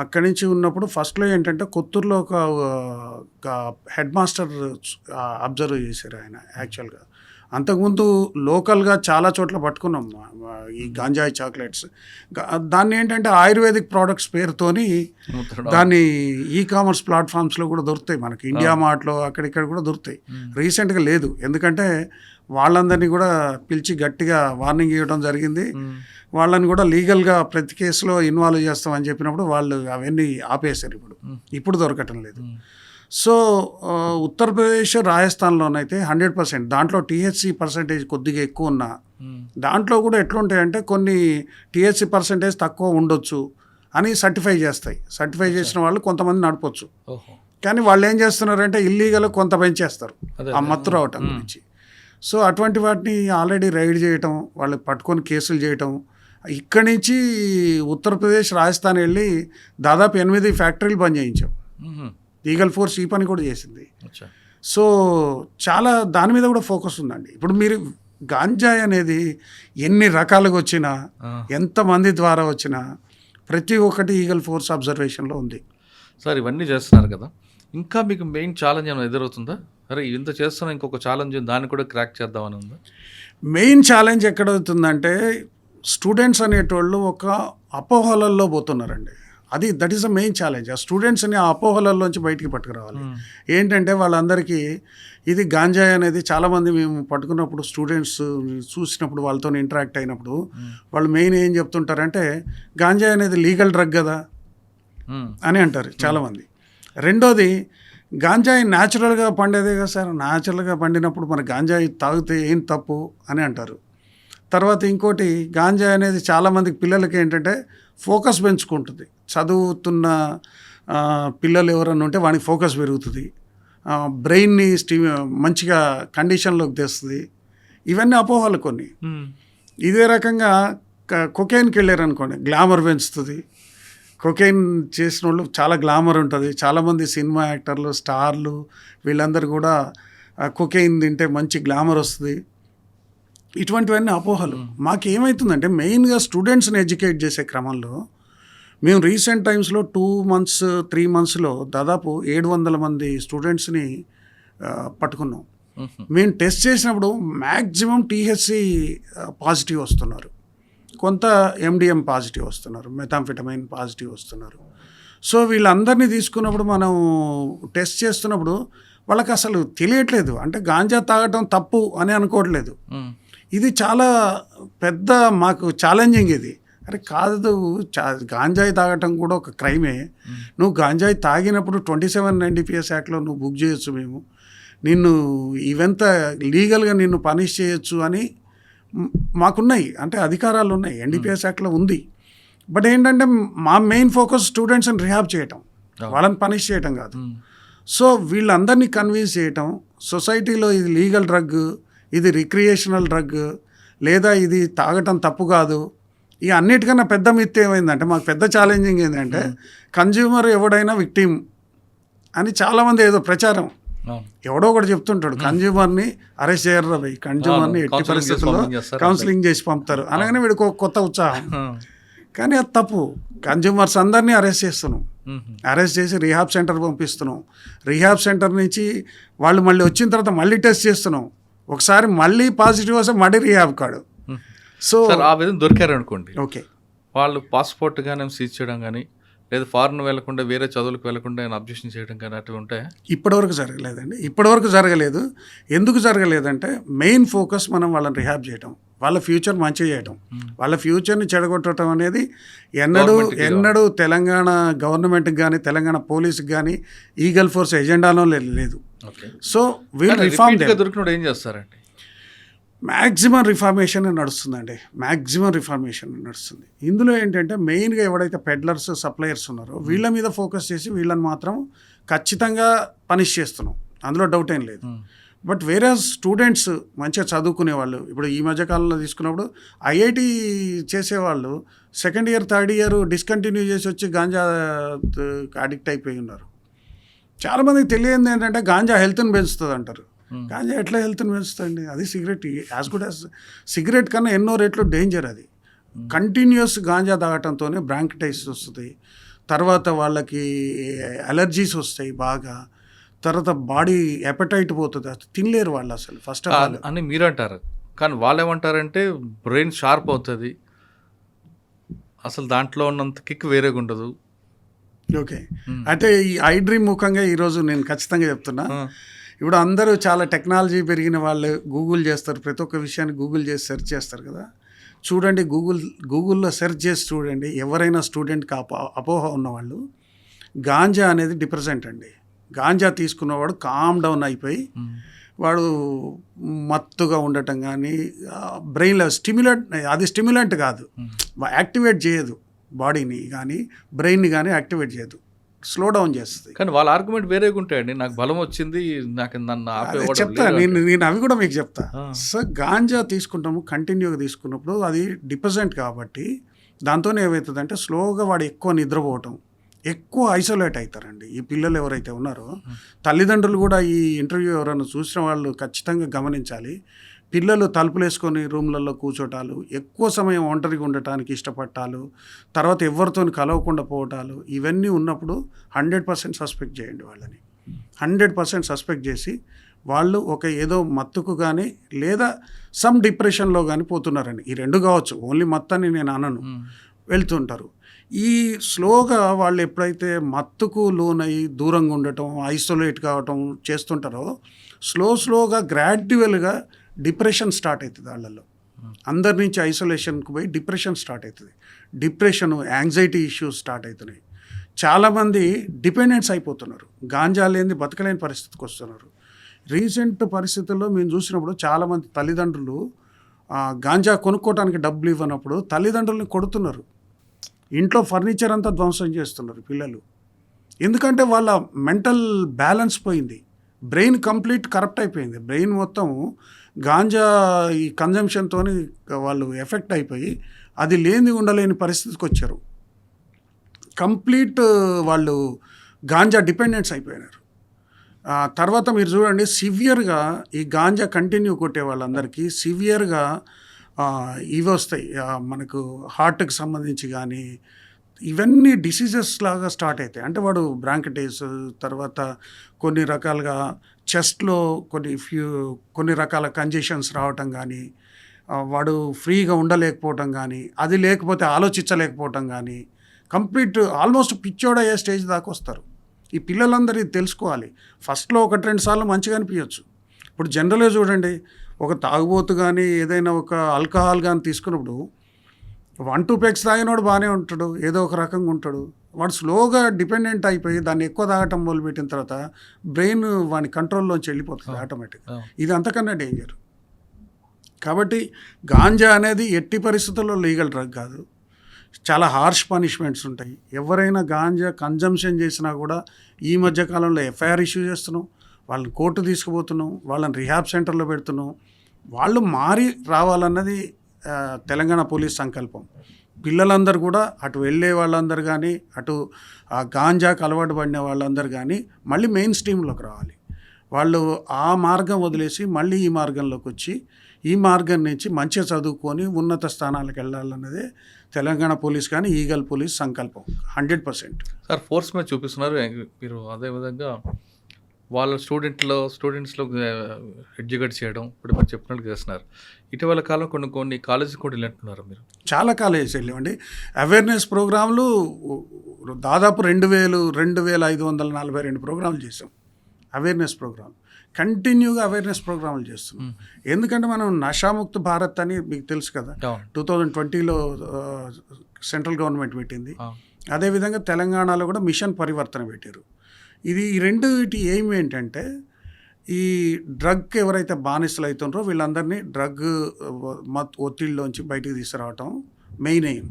అక్కడి నుంచి ఉన్నప్పుడు ఫస్ట్లో ఏంటంటే కొత్తూరులో ఒక హెడ్ మాస్టర్ అబ్జర్వ్ చేశారు ఆయన యాక్చువల్గా. అంతకుముందు లోకల్గా చాలా చోట్ల పట్టుకున్నాం ఈ గాంజాయి చాక్లెట్స్. దాన్ని ఏంటంటే ఆయుర్వేదిక్ ప్రోడక్ట్స్ పేరుతోని దాన్ని కామర్స్ ప్లాట్ఫామ్స్లో కూడా దొరుకుతాయి, మనకి ఇండియా మార్ట్లో అక్కడిక్కడ కూడా దొరుకుతాయి. రీసెంట్గా లేదు, ఎందుకంటే వాళ్ళందరినీ కూడా పిలిచి గట్టిగా వార్నింగ్ ఇవ్వడం జరిగింది. వాళ్ళని కూడా లీగల్గా ప్రతి కేసులో ఇన్వాల్వ్ చేస్తామని చెప్పినప్పుడు వాళ్ళు అవన్నీ ఆపేశారు. ఇప్పుడు దొరకటం లేదు. సో ఉత్తరప్రదేశ్, రాజస్థాన్లోనైతే 100%, దాంట్లో టీహెచ్సీ పర్సంటేజ్ కొద్దిగా ఎక్కువ ఉన్నా దాంట్లో కూడా ఎట్లుంటాయంటే కొన్ని టీహెచ్సీ పర్సంటేజ్ తక్కువ ఉండొచ్చు అని సర్టిఫై చేస్తాయి. సర్టిఫై చేసిన వాళ్ళు కొంతమంది నడపొచ్చు, కానీ వాళ్ళు ఏం చేస్తున్నారంటే ఇల్లీగల్ కొంత పెంచేస్తారు ఆ మత్తు రావటం గురించి. సో అటువంటి వాటిని ఆల్రెడీ రైడ్ చేయటం, వాళ్ళు పట్టుకొని కేసులు చేయటం. ఇక్కడి నుంచి ఉత్తరప్రదేశ్, రాజస్థాన్ వెళ్ళి దాదాపు 8 ఫ్యాక్టరీలు బంద్ చేయించాం. ఈగల్ ఫోర్స్ ఈ పని కూడా చేసింది. సో చాలా దాని మీద కూడా ఫోకస్ ఉందండి. ఇప్పుడు మీరు గాంజాయి అనేది ఎన్ని రకాలుగా వచ్చినా, ఎంతమంది ద్వారా వచ్చినా, ప్రతి ఒక్కటి ఈగల్ ఫోర్స్ అబ్జర్వేషన్లో ఉంది. సార్ ఇవన్నీ చేస్తున్నారు కదా, ఇంకా మీకు మెయిన్ ఛాలెంజ్ ఏమైనా ఎదురవుతుందా? అరే ఇంత చేస్తున్నా ఇంకొక ఛాలెంజ్ దాన్ని కూడా క్రాక్ చేద్దామని ఉందా? మెయిన్ ఛాలెంజ్ ఎక్కడవుతుందంటే స్టూడెంట్స్ అనేటోళ్ళు ఒక అపోహలల్లో పోతున్నారండి. That is the main challenge. ఆ స్టూడెంట్స్ని ఆ అపోహలలోంచి బయటికి పట్టుకురావాలి. ఏంటంటే వాళ్ళందరికీ ఇది గాంజాయి అనేది చాలామంది మేము పట్టుకున్నప్పుడు స్టూడెంట్స్ చూసినప్పుడు వాళ్ళతో ఇంటరాక్ట్ అయినప్పుడు వాళ్ళు మెయిన్ ఏం చెప్తుంటారంటే గాంజాయి అనేది లీగల్ డ్రగ్ కదా అని అంటారు చాలామంది. రెండోది గాంజాయి న్యాచురల్గా పండేదే కదా సార్, న్యాచురల్గా పండినప్పుడు మన గాంజాయి తాగితే ఏం తప్పు అని అంటారు. తర్వాత ఇంకోటి, గాంజాయి అనేది చాలామందికి పిల్లలకి ఏంటంటే ఫోకస్ పెంచుకుంటుంది. చదువుతున్న పిల్లలు ఎవరన్నా ఉంటే వానికి ఫోకస్ పెరుగుతుంది, బ్రెయిన్ని మంచిగా కండిషన్లోకి తెస్తుంది. ఇవన్నీ అపోహలు కొన్ని. ఇదే రకంగా కొకైన్కి వెళ్ళారనుకోండి, గ్లామర్ పెంచుతుంది. కొకైన్ చేసిన వాళ్ళు చాలా గ్లామర్ ఉంటుంది. చాలామంది సినిమా యాక్టర్లు, స్టార్లు వీళ్ళందరూ కూడా కొకైన్ తింటే మంచి గ్లామర్ వస్తుంది. ఇటువంటివన్నీ అపోహలు. మాకేమవుతుందంటే మెయిన్గా స్టూడెంట్స్ని ఎడ్యుకేట్ చేసే క్రమంలో మేము రీసెంట్ టైమ్స్లో 2 months 3 monthsలో దాదాపు 700 మంది స్టూడెంట్స్ని పట్టుకున్నాం. మేము టెస్ట్ చేసినప్పుడు మ్యాక్సిమం టీహెచ్సీ పాజిటివ్ వస్తున్నారు, కొంత ఎండిఎం పాజిటివ్ వస్తున్నారు, మెథాంఫెటమైన్ పాజిటివ్ వస్తున్నారు. సో వీళ్ళందరినీ తీసుకున్నప్పుడు మనం టెస్ట్ చేస్తున్నప్పుడు వాళ్ళకి అసలు తెలియట్లేదు, అంటే గాంజా తాగటం తప్పు అని అనుకోవట్లేదు. ఇది చాలా పెద్ద మాకు ఛాలెంజింగ్ ఇది. అరే కాదు, గాంజాయి తాగటం కూడా ఒక క్రైమే. నువ్వు గాంజాయి తాగినప్పుడు 27 NDPS యాక్ట్లో నువ్వు బుక్ చేయొచ్చు, మేము నిన్ను ఈవెంత లీగల్గా నిన్ను పనిష్ చేయొచ్చు అని మాకున్నాయి, అంటే అధికారాలు ఉన్నాయి, NDPS యాక్ట్లో ఉంది. బట్ ఏంటంటే మా మెయిన్ ఫోకస్ స్టూడెంట్స్ని రిహాబ్ చేయటం, వాళ్ళని పనిష్ చేయటం కాదు. సో వీళ్ళందరినీ కన్విన్స్ చేయటం, సొసైటీలో ఇది లీగల్ డ్రగ్, ఇది రిక్రియేషనల్ డ్రగ్, లేదా ఇది తాగటం తప్పు కాదు. ఈ అన్నిటికన్నా పెద్ద మిత్ ఏమైందంటే, మాకు పెద్ద ఛాలెంజింగ్ ఏంటంటే కన్జ్యూమర్ ఎవడైనా విక్టిమ్ అని చాలామంది ఏదో ప్రచారం, ఎవడో ఒకటి చెప్తుంటాడు కన్జ్యూమర్ని అరెస్ట్ చేయరు రవి, కన్జ్యూమర్ని ఎట్టి పరిస్థితుల్లో కౌన్సిలింగ్ చేసి పంపుతారు అనగానే వీడికి ఒక కొత్త ఉత్సాహం. కానీ అది తప్పు. కన్జ్యూమర్స్ అందరినీ అరెస్ట్ చేస్తున్నాం, అరెస్ట్ చేసి రీహాబ్ సెంటర్ పంపిస్తున్నాం. రీహాబ్ సెంటర్ నుంచి వాళ్ళు మళ్ళీ వచ్చిన తర్వాత మళ్ళీ టెస్ట్ చేస్తున్నాం. ఒకసారి మళ్ళీ పాజిటివ్ వస్తే మళ్ళీ రీహాబ్ కాడు. సో ఆ విధంగా దొరికారు అనుకోండి, ఓకే, వాళ్ళు పాస్పోర్ట్ కానీ సీజ్ చేయడం కానీ, లేదా ఫారెన్ వెళ్లకుండా వేరే చదువులకు వెళ్లకుండా అబ్జెక్షన్ చేయడం కానీ అట్లా ఉంటాయా? ఇప్పటివరకు జరగలేదండి, ఇప్పటివరకు జరగలేదు. ఎందుకు జరగలేదంటే మెయిన్ ఫోకస్ మనం వాళ్ళని రిహాబ్ చేయటం, వాళ్ళ ఫ్యూచర్ మంచిగా చేయటం. వాళ్ళ ఫ్యూచర్ని చెడగొట్టడం అనేది ఎన్నడూ తెలంగాణ గవర్నమెంట్కి కానీ తెలంగాణ పోలీస్కి కానీ ఈగల్ ఫోర్స్ ఎజెండాలో లేదు. సో వీళ్ళు రిఫార్మ్ దొరికినప్పుడు ఏం చేస్తారండి? మ్యాక్సిమం రిఫార్మేషన్ నడుస్తుందండి, మ్యాక్సిమం రిఫార్మేషన్ నడుస్తుంది. ఇందులో ఏంటంటే మెయిన్గా ఎవడైతే పెడ్లర్స్, సప్లయర్స్ ఉన్నారో వీళ్ళ మీద ఫోకస్ చేసి వీళ్ళని మాత్రం ఖచ్చితంగా పనిష్ చేస్తున్నాం, అందులో డౌట్ ఏం లేదు. బట్ వేరే స్టూడెంట్స్ మంచిగా చదువుకునే వాళ్ళు, ఇప్పుడు ఈ మధ్యకాలంలో తీసుకున్నప్పుడు ఐఐటి చేసేవాళ్ళు 2nd year 3rd year discontinue చేసి వచ్చి గాంజా అడిక్ట్ అయిపోయి ఉన్నారు. చాలామందికి తెలియదు ఏంటంటే గాంజా హెల్త్ని పెంచుతుంది అంటారు. గాంజా ఎట్లా హెల్త్ని పెంచుతుంది? అది cigarette, as good as cigarette కన్నా ఎన్నో రెట్లు డేంజర్. అది కంటిన్యూస్ గాంజా తాగటంతోనే బ్రాంకటైటిస్ వస్తుంది, తర్వాత వాళ్ళకి అలర్జీస్ వస్తాయి బాగా, తర్వాత బాడీ ఎపటైట్ పోతుంది, అసలు తినలేరు వాళ్ళు అసలు ఫస్ట్ ఆఫ్ ఆల్. అని మీరు అంటారు, కానీ వాళ్ళు ఏమంటారంటే బ్రెయిన్ షార్ప్ అవుతుంది, అసలు దాంట్లో ఉన్నంత కిక్ వేరేగా ఉండదు. ఓకే, అయితే ఈ ఐ డ్రీమ్ ముఖంగా ఈరోజు నేను ఖచ్చితంగా చెప్తున్నా. ఇప్పుడు అందరూ చాలా టెక్నాలజీ పెరిగిన వాళ్ళు గూగుల్ చేస్తారు, ప్రతి ఒక్క విషయాన్ని గూగుల్ చేసి సెర్చ్ చేస్తారు కదా. చూడండి, గూగుల్లో సెర్చ్ చేసి చూడండి, ఎవరైనా స్టూడెంట్కి అపోహ ఉన్నవాళ్ళు, గాంజా అనేది డిప్రెసెంట్ అండి. గాంజా తీసుకున్నవాడు కామ్ డౌన్ అయిపోయి వాడు మత్తుగా ఉండటం కానీ, బ్రెయిన్లో అది స్టిమ్యులెంట్ కాదు, యాక్టివేట్ చేయదు బాడీని కానీ బ్రెయిన్ని కానీ యాక్టివేట్ చేయదు, స్లో డౌన్ చేస్తుంది. కానీ వాళ్ళ ఆర్గ్యుమెంట్ వేరేగా ఉంటాయండి. నాకు బలం వచ్చింది, నాకు నన్ను చెప్తా, నేను అవి కూడా మీకు చెప్తా. సో గాంజా తీసుకుంటాము కంటిన్యూగా తీసుకున్నప్పుడు అది డిప్రెసెంట్ కాబట్టి దాంతో ఏమవుతుందంటే స్లోగా వాడు ఎక్కువ నిద్రపోవటం, ఎక్కువ ఐసోలేట్ అవుతారండి ఈ పిల్లలు ఎవరైతే ఉన్నారో. తల్లిదండ్రులు కూడా ఈ ఇంటర్వ్యూ ఎవరైనా చూసిన వాళ్ళు ఖచ్చితంగా గమనించాలి. పిల్లలు తలుపులు వేసుకొని రూమ్లలో కూర్చోటాలు, ఎక్కువ సమయం ఒంటరిగా ఉండటానికి ఇష్టపడటాలు, తర్వాత ఎవరితో కలవకుండా పోవటాలు, ఇవన్నీ ఉన్నప్పుడు 100% సస్పెక్ట్ చేయండి వాళ్ళని. 100% సస్పెక్ట్ చేసి వాళ్ళు ఒక ఏదో మత్తుకు కానీ లేదా సమ్ డిప్రెషన్లో కానీ పోతున్నారని. ఈ రెండు కావచ్చు, ఓన్లీ మత్తని నేను అనను, వెళ్తుంటారు. ఈ స్లోగా వాళ్ళు ఎప్పుడైతే మత్తుకు లోనయ్యి దూరంగా ఉండటం, ఐసోలేట్ కావటం చేస్తుంటారో స్లోగా గ్రాడ్యువల్గా డిప్రెషన్ స్టార్ట్ అవుతుంది వాళ్ళల్లో. అందరి నుంచి ఐసోలేషన్కి పోయి డిప్రెషన్ స్టార్ట్ అవుతుంది. డిప్రెషన్, యాంగ్జైటీ ఇష్యూస్ స్టార్ట్ అవుతున్నాయి. చాలామంది డిపెండెన్స్ అయిపోతున్నారు, గాంజా లేని బతకలేని పరిస్థితికి వస్తున్నారు. రీసెంట్ పరిస్థితుల్లో మేము చూసినప్పుడు చాలామంది తల్లిదండ్రులు గాంజా కొనుక్కోవడానికి డబ్బులు ఇవ్వనప్పుడు తల్లిదండ్రులను కొడుతున్నారు, ఇంట్లో ఫర్నిచర్ అంతా ధ్వంసం చేస్తున్నారు పిల్లలు. ఎందుకంటే వాళ్ళ మెంటల్ బ్యాలెన్స్ పోయింది, బ్రెయిన్ కంప్లీట్ కరప్ట్ అయిపోయింది. బ్రెయిన్ మొత్తం గాంజా ఈ కన్జంప్షన్తో వాళ్ళు ఎఫెక్ట్ అయిపోయి అది లేని ఉండలేని పరిస్థితికి వచ్చారు. కంప్లీట్ వాళ్ళు గాంజా డిపెండెన్స్ అయిపోయినారు. తర్వాత మీరు చూడండి, సివియర్గా ఈ గాంజా కంటిన్యూ కొట్టే వాళ్ళందరికీ సివియర్గా ఇవి వస్తాయి, మనకు హార్ట్కి సంబంధించి కానీ ఇవన్నీ డిసీజెస్ లాగా స్టార్ట్ అవుతాయి. అంటే వాడు బ్రాంకటైటిస్, తర్వాత కొన్ని రకాలుగా చెస్ట్లో కొన్ని రకాల కంజెషన్స్ రావటం కానీ, వాడు ఫ్రీగా ఉండలేకపోవటం కానీ, అది లేకపోతే ఆలోచించలేకపోవటం కానీ, కంప్లీట్ ఆల్మోస్ట్ పిచ్చోడయ్యే స్టేజ్ దాకా వస్తారు. ఈ పిల్లలందరూ ఇది తెలుసుకోవాలి. ఫస్ట్లో 1-2 సార్లు మంచిగా అనిపించవచ్చు. ఇప్పుడు జనరల్గా చూడండి, ఒక తాగుబోతు కానీ ఏదైనా ఒక ఆల్కహాల్ కానీ తీసుకున్నప్పుడు 1-2 పెగ్స్ తాగినోడు బాగానే ఉంటాడు, ఏదో ఒక రకంగా ఉంటాడు. వాడు స్లోగా డిపెండెంట్ అయిపోయి దాన్ని ఎక్కువ తాగటం మొదలుపెట్టిన తర్వాత బ్రెయిన్ వాని కంట్రోల్లోంచి వెళ్ళిపోతుంది ఆటోమేటిక్గా. ఇది అంతకన్నా డేంజర్. కాబట్టి గాంజా అనేది ఎట్టి పరిస్థితుల్లో లీగల్ డ్రగ్ కాదు, చాలా హార్ష్ పనిష్మెంట్స్ ఉంటాయి. ఎవరైనా గాంజా కన్జంప్షన్ చేసినా కూడా ఈ మధ్యకాలంలో ఎఫ్ఐఆర్ ఇష్యూ చేస్తున్నాం, వాళ్ళని కోర్టు తీసుకుపోతున్నాం, వాళ్ళని రిహాబ్ సెంటర్లో పెడుతున్నాం. వాళ్ళు మారి రావాలన్నది తెలంగాణ పోలీస్ సంకల్పం. పిల్లలందరూ కూడా అటు వెళ్ళే వాళ్ళందరూ కానీ, అటు ఆ గాంజాకు అలవాటు పడిన వాళ్ళందరూ కానీ మళ్ళీ మెయిన్ స్ట్రీమ్లోకి రావాలి. వాళ్ళు ఆ మార్గం వదిలేసి మళ్ళీ ఈ మార్గంలోకి వచ్చి ఈ మార్గం నుంచి మంచిగా చదువుకొని ఉన్నత స్థానాలకు వెళ్ళాలన్నదే తెలంగాణ పోలీస్ కానీ ఈగల్ పోలీస్ సంకల్పం 100%. సార్, ఫోర్స్ మీద చూపిస్తున్నారు మీరు. అదేవిధంగా వాళ్ళ స్టూడెంట్స్లో ఎడ్యుకేట్ చేయడం ఇప్పుడు మీరు చెప్పినట్టు చేస్తున్నారు. ఇటీవల కాలం కొన్ని కాలేజీలు కూడా వెళ్ళినట్టున్నారు మీరు. చాలా కాలేజెస్ వెళ్ళామండి. అవేర్నెస్ ప్రోగ్రాంలు దాదాపు 2,542 ప్రోగ్రాంలు చేసాం. అవేర్నెస్ ప్రోగ్రాం కంటిన్యూగా అవేర్నెస్ ప్రోగ్రాంలు చేస్తున్నాం. ఎందుకంటే మనం నషాముక్త భారత్ అని మీకు తెలుసు కదా, 2020లో సెంట్రల్ గవర్నమెంట్ పెట్టింది. అదేవిధంగా తెలంగాణలో కూడా మిషన్ పరివర్తన పెట్టారు. ఈ రెండుటి ఎయిమ్ ఏంటంటే ఈ డ్రగ్ ఎవరైతే బానిసలు అవుతుండ్రో వీళ్ళందరినీ డ్రగ్ ఒత్తిడిలోంచి బయటికి తీసుకురావటం మెయిన్ ఎయిమ్.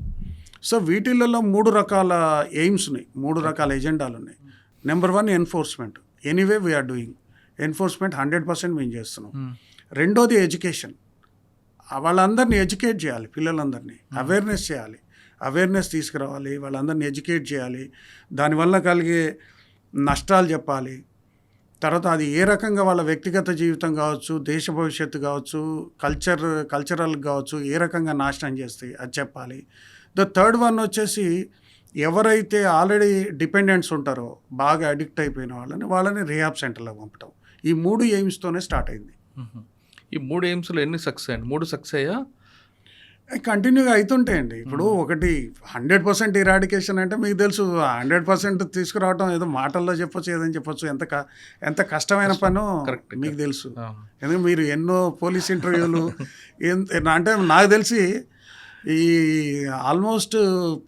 సో వీటిల్లో 3 రకాల ఎయిమ్స్ ఉన్నాయి, 3 రకాల ఎజెండాలు ఉన్నాయి. Number 1 enforcement. Anyway we're doing enforcement 100% మేము చేస్తున్నాం. రెండోది ఎడ్యుకేషన్. వాళ్ళందరినీ ఎడ్యుకేట్ చేయాలి, పిల్లలందరినీ అవేర్నెస్ చేయాలి, అవేర్నెస్ తీసుకురావాలి, వాళ్ళందరినీ ఎడ్యుకేట్ చేయాలి, దానివల్ల కలిగే నష్టాలు చెప్పాలి. తర్వాత అది ఏ రకంగా వాళ్ళ వ్యక్తిగత జీవితం కావచ్చు, దేశ భవిష్యత్తు కావచ్చు, కల్చరల్ కావచ్చు, ఏ రకంగా నాశనం చేస్తాయి అది చెప్పాలి. ద థర్డ్ వన్ వచ్చేసి ఎవరైతే ఆల్రెడీ డిపెండెంట్స్ ఉంటారో బాగా అడిక్ట్ అయిపోయిన వాళ్ళని రిహాబ్ సెంటర్లో పంపటం. ఈ 3 ఎయిమ్స్తోనే స్టార్ట్ అయింది. ఈ 3 ఎయిమ్స్లో ఎన్ని సక్సెస్ అయ్యాయి? 3 సక్సెస్ అయ్యా? కంటిన్యూగా అవుతుంటాయండి. ఇప్పుడు ఒకటి 100% ఇరాడికేషన్ అంటే మీకు తెలుసు, 100% తీసుకురావటం ఏదో మాటల్లో చెప్పొచ్చు, ఏదని చెప్పొచ్చు. ఎంత కష్టమైన పనో Correct. మీకు తెలుసు. ఎందుకంటే మీరు ఎన్నో పోలీస్ ఇంటర్వ్యూలు అంటే నాకు తెలిసి ఈ ఆల్మోస్ట్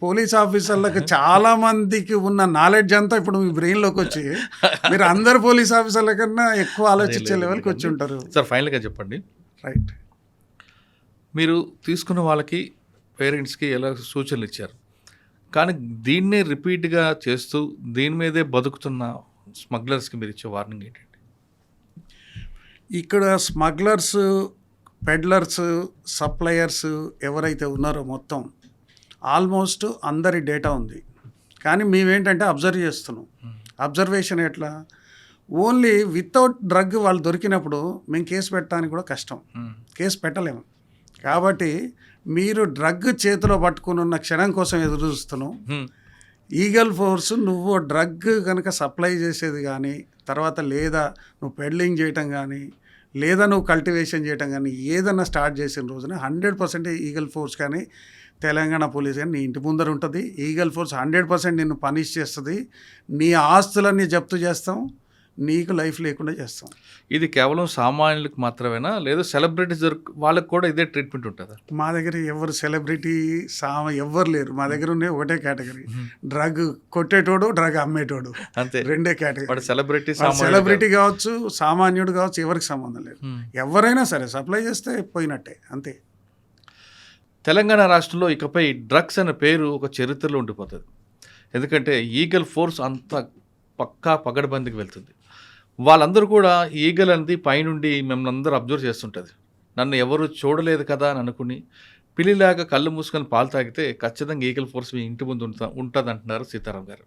పోలీస్ ఆఫీసర్లకు చాలా మందికి ఉన్న నాలెడ్జ్ అంతా ఇప్పుడు మీ బ్రెయిన్లోకి వచ్చి మీరు అందరు పోలీస్ ఆఫీసర్ల కన్నా ఎక్కువ ఆలోచించే లెవెల్కి వచ్చి ఉంటారు. సార్ ఫైనల్గా చెప్పండి, రైట్. మీరు తీసుకున్న వాళ్ళకి పేరెంట్స్కి ఎలా సూచనలు ఇచ్చారు, కానీ దీన్నే రిపీట్గా చేస్తూ దీని మీదే బతుకుతున్న స్మగ్లర్స్కి మీరు ఇచ్చే వార్నింగ్ ఏంటండి? ఇక్కడ స్మగ్లర్స్, పెడ్లర్స్, సప్లయర్స్ ఎవరైతే ఉన్నారో మొత్తం ఆల్మోస్ట్ అందరి డేటా ఉంది. కానీ మేమేంటంటే అబ్జర్వ్ చేస్తున్నాం. అబ్జర్వేషన్ ఎట్లా, ఓన్లీ వితౌట్ డ్రగ్ వాళ్ళు దొరికినప్పుడు మేము కేసు పెట్టడానికి కూడా కష్టం, కేసు పెట్టలేము. కాబట్టి మీరు డ్రగ్ చేతిలో పట్టుకుని ఉన్న క్షణం కోసం ఎదురు చూస్తున్నాం. ఈగల్ ఫోర్స్ నువ్వు డ్రగ్ కనుక సప్లై చేసేది కానీ, తర్వాత లేదా నువ్వు పెడ్లింగ్ చేయటం కానీ, లేదా నువ్వు కల్టివేషన్ చేయటం కానీ ఏదన్నా స్టార్ట్ చేసిన రోజున 100% ఈగల్ ఫోర్స్ కానీ తెలంగాణ పోలీస్ కానీ నీ ఇంటి ముందర ఉంటుంది. ఈగల్ ఫోర్స్ 100% నిన్ను పనిష్ చేస్తుంది. నీ ఆస్తులన్నీ జప్తు చేస్తాం, నీకు లైఫ్ లేకుండా చేస్తాం. ఇది కేవలం సామాన్యులకు మాత్రమేనా, లేదా సెలబ్రిటీస్ వాళ్ళకి కూడా ఇదే ట్రీట్మెంట్ ఉంటుందా? మా దగ్గర ఎవరు సెలబ్రిటీ ఎవ్వరు లేరు. మా దగ్గర ఉండే ఒకటే కేటగిరీ, డ్రగ్ కొట్టేటోడు, డ్రగ్ అమ్మేటోడు, అంతే. రెండే కేటగిరీ. సెలబ్రిటీ కావచ్చు, సామాన్యుడు కావచ్చు, ఎవరికి సంబంధం లేదు. ఎవరైనా సరే సప్లై చేస్తే పోయినట్టే, అంతే. తెలంగాణ రాష్ట్రంలో ఇకపై డ్రగ్స్ అనే పేరు ఒక చరిత్రలో ఉండిపోతుంది. ఎందుకంటే ఈగల్ ఫోర్స్ అంత పక్కా పగడబందికి వెళ్తుంది. వాళ్ళందరూ కూడా ఈగల్ అనేది పైనుండి మిమ్మల్ని అందరూ అబ్జర్వ్ చేస్తుంటుంది. నన్ను ఎవరు చూడలేదు కదా అని అనుకుని పిల్లిలాగా కళ్ళు మూసుకొని పాలు తాగితే ఖచ్చితంగా ఈగల్ ఫోర్స్ మీ ఇంటి ముందు ఉంటుంది అంటున్నారు సీతారాం గారు.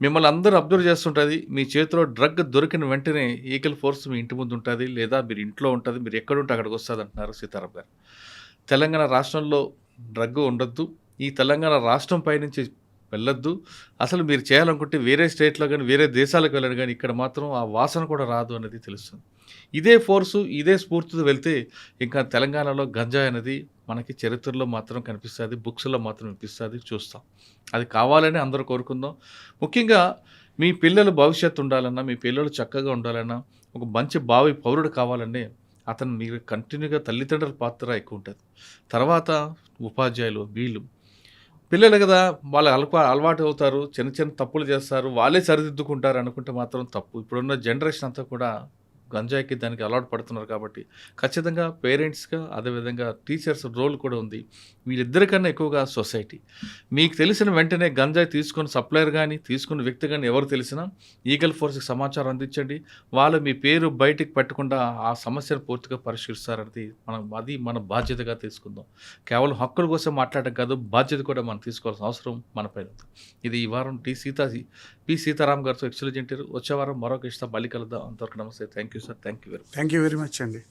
మిమ్మల్ని అందరూ అబ్జర్వ్ చేస్తుంటుంది. మీ చేతిలో డ్రగ్ దొరికిన వెంటనే ఈగల్ ఫోర్స్ మీ ఇంటి ముందు ఉంటుంది, లేదా మీరు ఇంట్లో ఉంటుంది, మీరు ఎక్కడుంటే అక్కడికి వస్తుంది అంటున్నారు సీతారాం గారు. తెలంగాణ రాష్ట్రంలో డ్రగ్ ఉండొద్దు, ఈ తెలంగాణ రాష్ట్రం పైనుంచి వెళ్ళొద్దు. అసలు మీరు చేయాలనుకుంటే వేరే స్టేట్లో కానీ వేరే దేశాలకు వెళ్ళండి, కానీ ఇక్కడ మాత్రం ఆ వాసన కూడా రాదు అనేది తెలుస్తుంది. ఇదే ఫోర్సు, ఇదే స్ఫూర్తితో వెళ్తే ఇంకా తెలంగాణలో గంజాయి అనేది మనకి చరిత్రలో మాత్రం కనిపిస్తుంది, బుక్స్లో మాత్రం వినిపిస్తుంది, చూస్తాం. అది కావాలని అందరూ కోరుకుందాం. ముఖ్యంగా మీ పిల్లల భవిష్యత్తు ఉండాలన్నా, మీ పిల్లలు చక్కగా ఉండాలన్నా, ఒక మంచి భావి పౌరుడు కావాలంటే అతను మీరు కంటిన్యూగా తల్లిదండ్రుల పాత్ర ఎక్కువ ఉంటుంది. తర్వాత ఉపాధ్యాయులు, వీళ్ళు పిల్లలు కదా, వాళ్ళు అలవాటు అవుతారు, చిన్న చిన్న తప్పులు చేస్తారు, వాళ్ళే సరిదిద్దుకుంటారు అనుకుంటే మాత్రం తప్పు. ఇప్పుడున్న జనరేషన్ అంతా కూడా గంజాయికి దానికి అలవాటు పడుతున్నారు. కాబట్టి ఖచ్చితంగా పేరెంట్స్గా, అదేవిధంగా టీచర్స్ రోల్ కూడా ఉంది. వీళ్ళిద్దరికన్నా ఎక్కువగా సొసైటీ. మీకు తెలిసిన వెంటనే గంజాయి తీసుకున్న సప్లయర్ కానీ, తీసుకున్న వ్యక్తి కానీ ఎవరు తెలిసినా ఈగల్ ఫోర్స్కి సమాచారం అందించండి. వాళ్ళు మీ పేరు బయటికి పెట్టకుండా ఆ సమస్యను పూర్తిగా పరిష్కరిస్తారనేది మన బాధ్యతగా తీసుకుందాం. కేవలం హక్కుల కోసం మాట్లాడడం కాదు, బాధ్యత కూడా మనం తీసుకోవాల్సిన అవసరం మనపైన ఉంది. ఇది ఈ వారం పి సీతారాం గారితో ఎక్స్క్లూజివ్ ఇంటర్వ్యూ. వచ్చే వారం మరొక ఇష్టం మళ్ళీ కలుద్దాం. అంతవరకు నమస్తే. Thank you sir. Thank you very much. Thank you very much అండి.